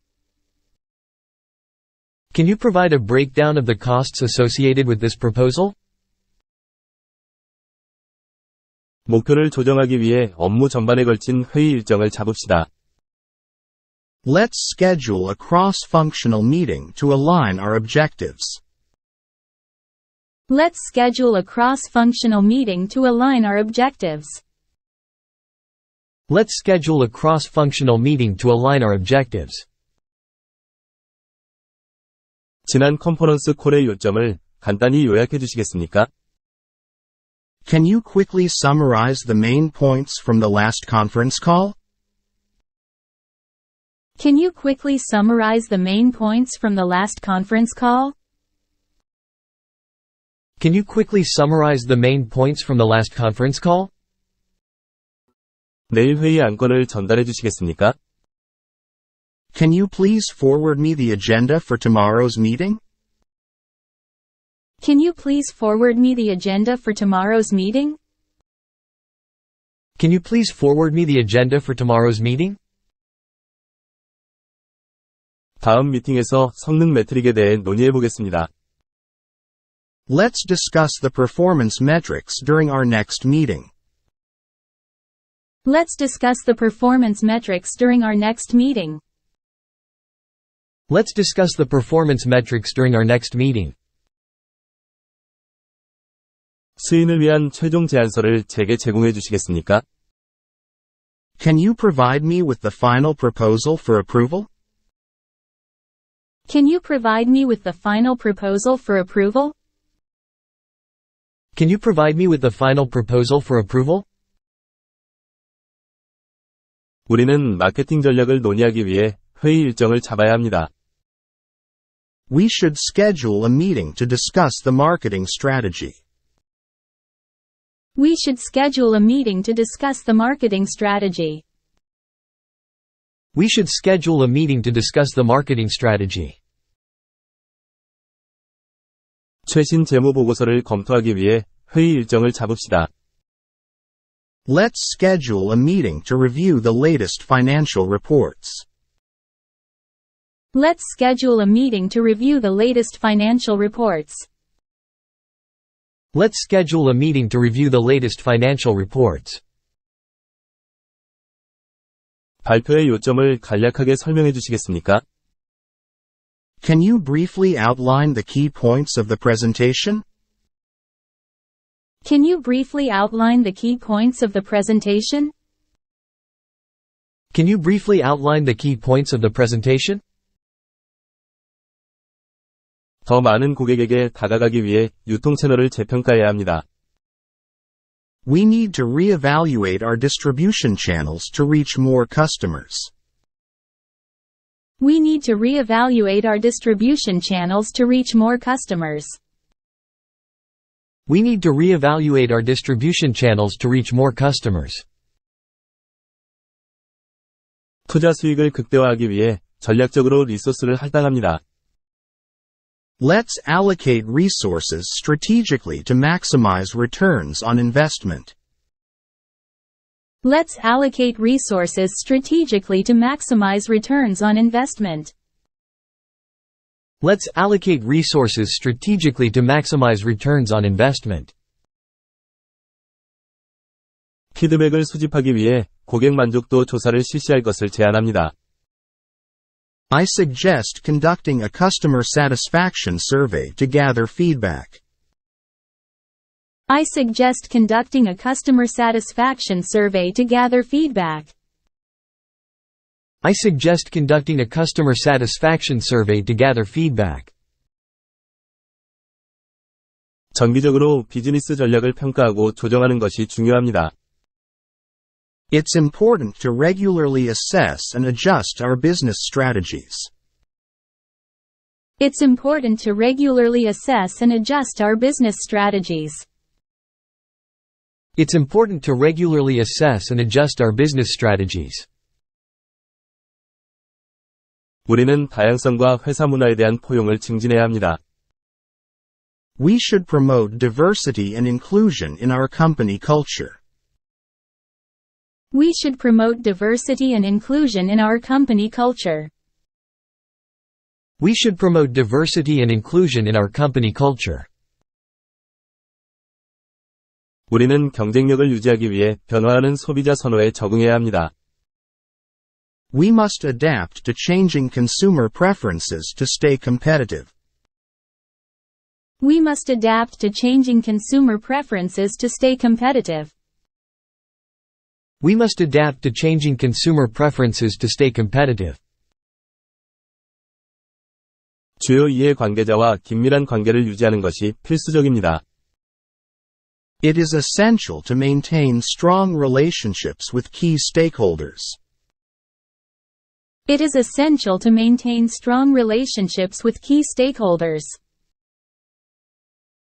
Can you provide a breakdown of the costs associated with this proposal? 목표를 조정하기 위해 업무 전반에 걸친 회의 일정을 잡읍시다. Let's schedule a cross-functional meeting to align our objectives. Let's schedule a cross-functional meeting to align our objectives. Let's schedule a cross-functional meeting to align our objectives. 지난 컨퍼런스 콜의 요점을 간단히 요약해 주시겠습니까? Can you quickly summarize the main points from the last conference call? Can you quickly summarize the main points from the last conference call? Can you quickly summarize the main points from the last conference call? 내일 회의 안건을 전달해 주시겠습니까? Can you please forward me the agenda for tomorrow's meeting? Can you please forward me the agenda for tomorrow's meeting? Can you please forward me the agenda for tomorrow's meeting? 다음 미팅에서 성능 매트릭에 대해 논의해 보겠습니다. Let's discuss the performance metrics during our next meeting. Let's discuss the performance metrics during our next meeting. Let's discuss the performance metrics during our next meeting. 수인을 위한 최종 제안서를 제게 제공해 주시겠습니까? Can you provide me with the final proposal for approval? Can you provide me with the final proposal for approval? Can you provide me with the final proposal for approval? 우리는 마케팅 전략을 논의하기 위해 회의 일정을 잡아야 합니다. We should schedule a meeting to discuss the marketing strategy. We should schedule a meeting to discuss the marketing strategy. We should schedule a meeting to discuss the marketing strategy. 최신 재무 보고서를 검토하기 위해 회의 일정을 잡읍시다. Let's schedule a meeting to review the latest financial reports. Let's schedule a meeting to review the latest financial reports. Let's schedule a meeting to review the latest financial reports. 발표의 요점을 간략하게 설명해 주시겠습니까? Can you briefly outline the key points of the presentation? Can you briefly outline the key points of the presentation? Can you briefly outline the key points of the presentation? 더 많은 고객에게 다가가기 위해 유통 채널을 재평가해야 합니다. We need to reevaluate our distribution channels to reach more customers. We need to reevaluate our distribution channels to reach more customers. We need to reevaluate our distribution channels to reach more customers. 투자 수익을 극대화하기 위해 전략적으로 리소스를 할당합니다. Let's allocate resources strategically to maximize returns on investment. Let's allocate resources strategically to maximize returns on investment. Let's allocate resources strategically to maximize returns on investment. 피드백을 수집하기 위해 고객 만족도 조사를 실시할 것을 제안합니다. I suggest conducting a customer satisfaction survey to gather feedback. I suggest conducting a customer satisfaction survey to gather feedback. I suggest conducting a customer satisfaction survey to gather feedback. 정기적으로 비즈니스 전략을 평가하고 조정하는 것이 중요합니다. It's important to regularly assess and adjust our business strategies. It's important to regularly assess and adjust our business strategies. It's important to regularly assess and adjust our business strategies. 우리는 다양성과 회사 문화에 대한 포용을 증진해야 합니다. We should promote diversity and inclusion in our company culture. We should promote diversity and inclusion in our company culture. We should promote diversity and inclusion in our company culture. 우리는 경쟁력을 유지하기 위해 변화하는 소비자 선호에 적응해야 합니다. We must adapt to changing consumer preferences to stay competitive. We must adapt to changing consumer preferences to stay competitive. We must adapt to changing consumer preferences to stay competitive. 주요 이해 관계자와 긴밀한 관계를 유지하는 것이 필수적입니다. It is essential to maintain strong relationships with key stakeholders. It is essential to maintain strong relationships with key stakeholders.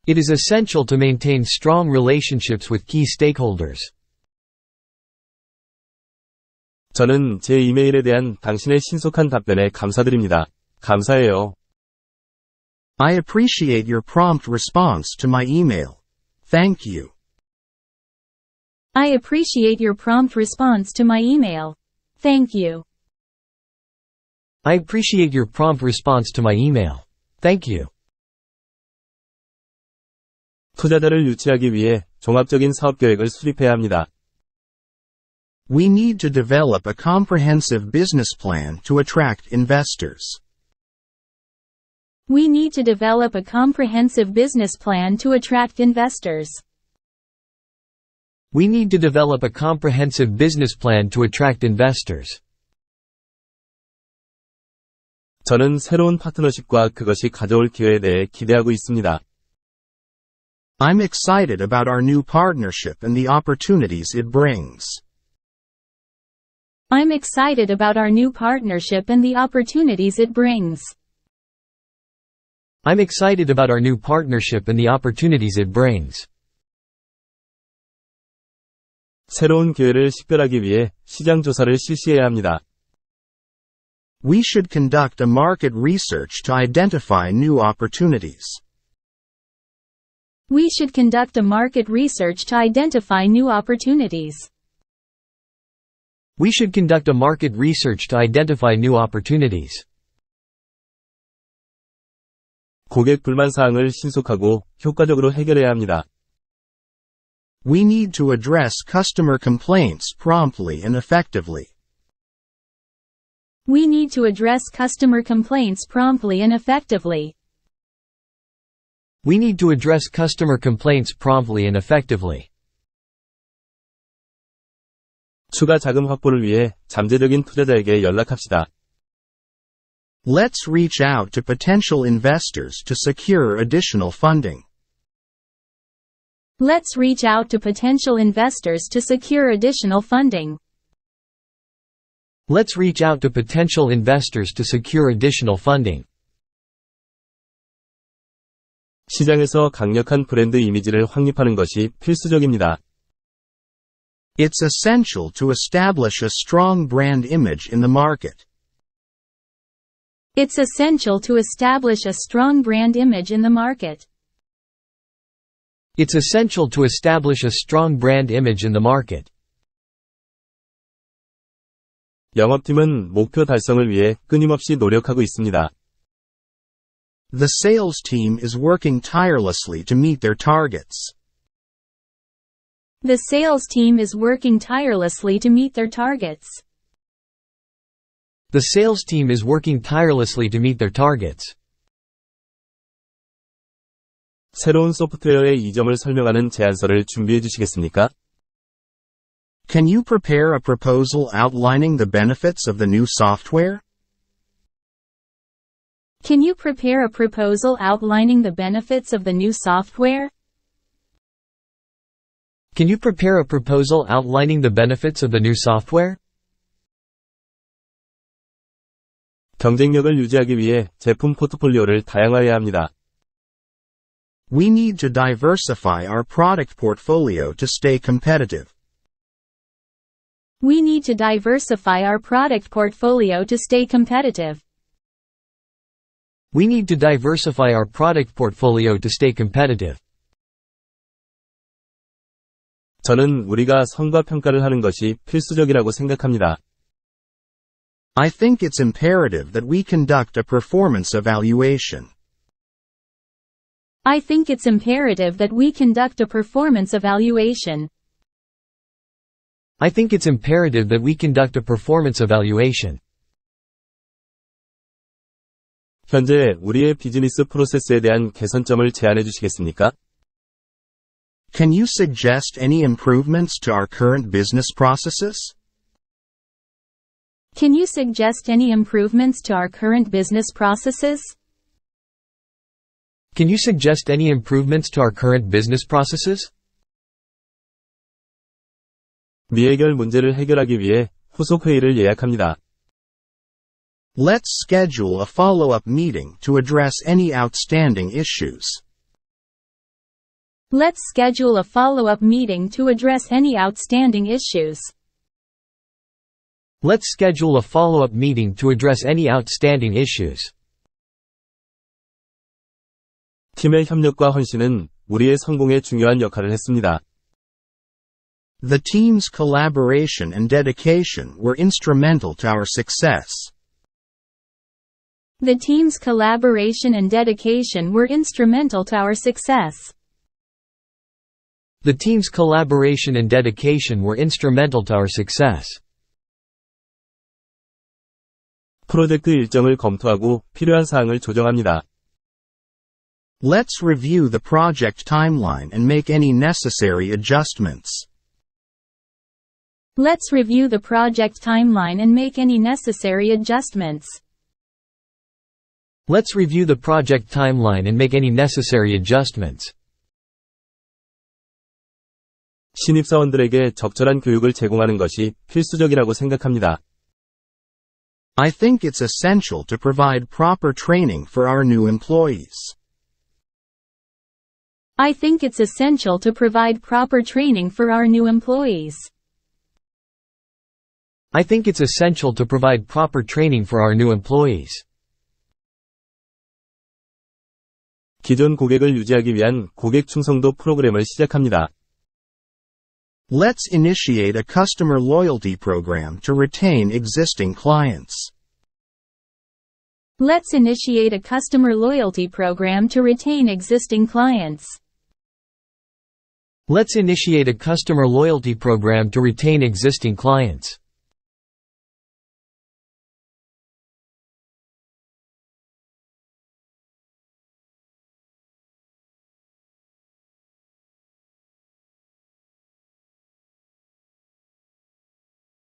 It is essential to maintain strong relationships with key stakeholders. 저는 제 이메일에 대한 당신의 신속한 답변에 감사드립니다. 감사해요. I appreciate your prompt response to my email. Thank you. I appreciate your prompt response to my email. Thank you. I appreciate your prompt response to my email. Thank you. 투자자를 유치하기 위해 종합적인 사업 계획을 수립해야 합니다. We need to develop a comprehensive business plan to attract investors. We need to develop a comprehensive business plan to attract investors. We need to develop a comprehensive business plan to attract investors. 저는 새로운 파트너십과 그것이 가져올 기회에 대해 기대하고 있습니다. I'm excited about our new partnership and the opportunities it brings. I'm excited about our new partnership and the opportunities it brings. I'm excited about our new partnership and the opportunities it brings. 새로운 기회를 식별하기 위해 시장 조사를 실시해야 합니다. We should conduct a market research to identify new opportunities. We should conduct a market research to identify new opportunities. We should conduct a market research to identify new opportunities. 고객 불만 사항을 신속하고 효과적으로 해결해야 합니다. We need to address customer complaints promptly and effectively. We need to address customer complaints promptly and effectively. We need to address customer complaints promptly and effectively. 추가 자금 확보를 위해 잠재적인 투자자에게 연락합시다. Let's reach out to potential investors to secure additional funding. Let's reach out to potential investors to secure additional funding. Let's reach out to potential investors to secure additional funding. 시장에서 강력한 브랜드 이미지를 확립하는 것이 필수적입니다. It's essential to establish a strong brand image in the market. It's essential to establish a strong brand image in the market. It's essential to establish a strong brand image in the market. 영업팀은 목표 달성을 위해 끊임없이 노력하고 있습니다. The sales team is working tirelessly to meet their targets. The sales team is working tirelessly to meet their targets. The sales team is working tirelessly to meet their targets. 새로운 소프트웨어의 이점을 설명하는 제안서를 준비해 주시겠습니까? Can you prepare a proposal outlining the benefits of the new software? Can you prepare a proposal outlining the benefits of the new software? Can you prepare a proposal outlining the benefits of the new software? 경쟁력을 유지하기 위해 제품 포트폴리오를 다양화해야 합니다. We need to diversify our product portfolio to stay competitive. We need to diversify our product portfolio to stay competitive. We need to diversify our product portfolio to stay competitive. 저는 우리가 성과 평가를 하는 것이 필수적이라고 생각합니다. I think it's imperative that we conduct a performance evaluation. I think it's imperative that we conduct a performance evaluation. I think it's imperative that we conduct a performance evaluation. 현재 우리의 비즈니스 프로세스에 대한 개선점을 제안해 주시겠습니까? Can you suggest any improvements to our current business processes? Can you suggest any improvements to our current business processes? Can you suggest any improvements to our current business processes? 미해결 문제를 해결하기 위해 후속 회의를 예약합니다. Let's schedule a follow-up meeting to address any outstanding issues. Let's schedule a follow-up meeting to address any outstanding issues. Let's schedule a follow-up meeting to address any outstanding issues. 팀의 협력과 헌신은 우리의 성공에 중요한 역할을 했습니다. The team's collaboration and dedication were instrumental to our success. The team's collaboration and dedication were instrumental to our success. The team's collaboration and dedication were instrumental to our success. 프로젝트 일정을 검토하고 필요한 사항을 조정합니다. Let's review the project timeline and make any necessary adjustments. Let's review the project timeline and make any necessary adjustments. Let's review the project timeline and make any necessary adjustments. 신입사원들에게 적절한 교육을 제공하는 것이 필수적이라고 생각합니다. I think it's essential to provide proper training for our new employees. I think it's essential to provide proper training for our new employees. I think it's essential to provide proper training for our new employees. 기존 고객을 유지하기 위한 고객 충성도 프로그램을 시작합니다. Let's initiate a customer loyalty program to retain existing clients. Let's initiate a customer loyalty program to retain existing clients. Let's initiate a customer loyalty program to retain existing clients.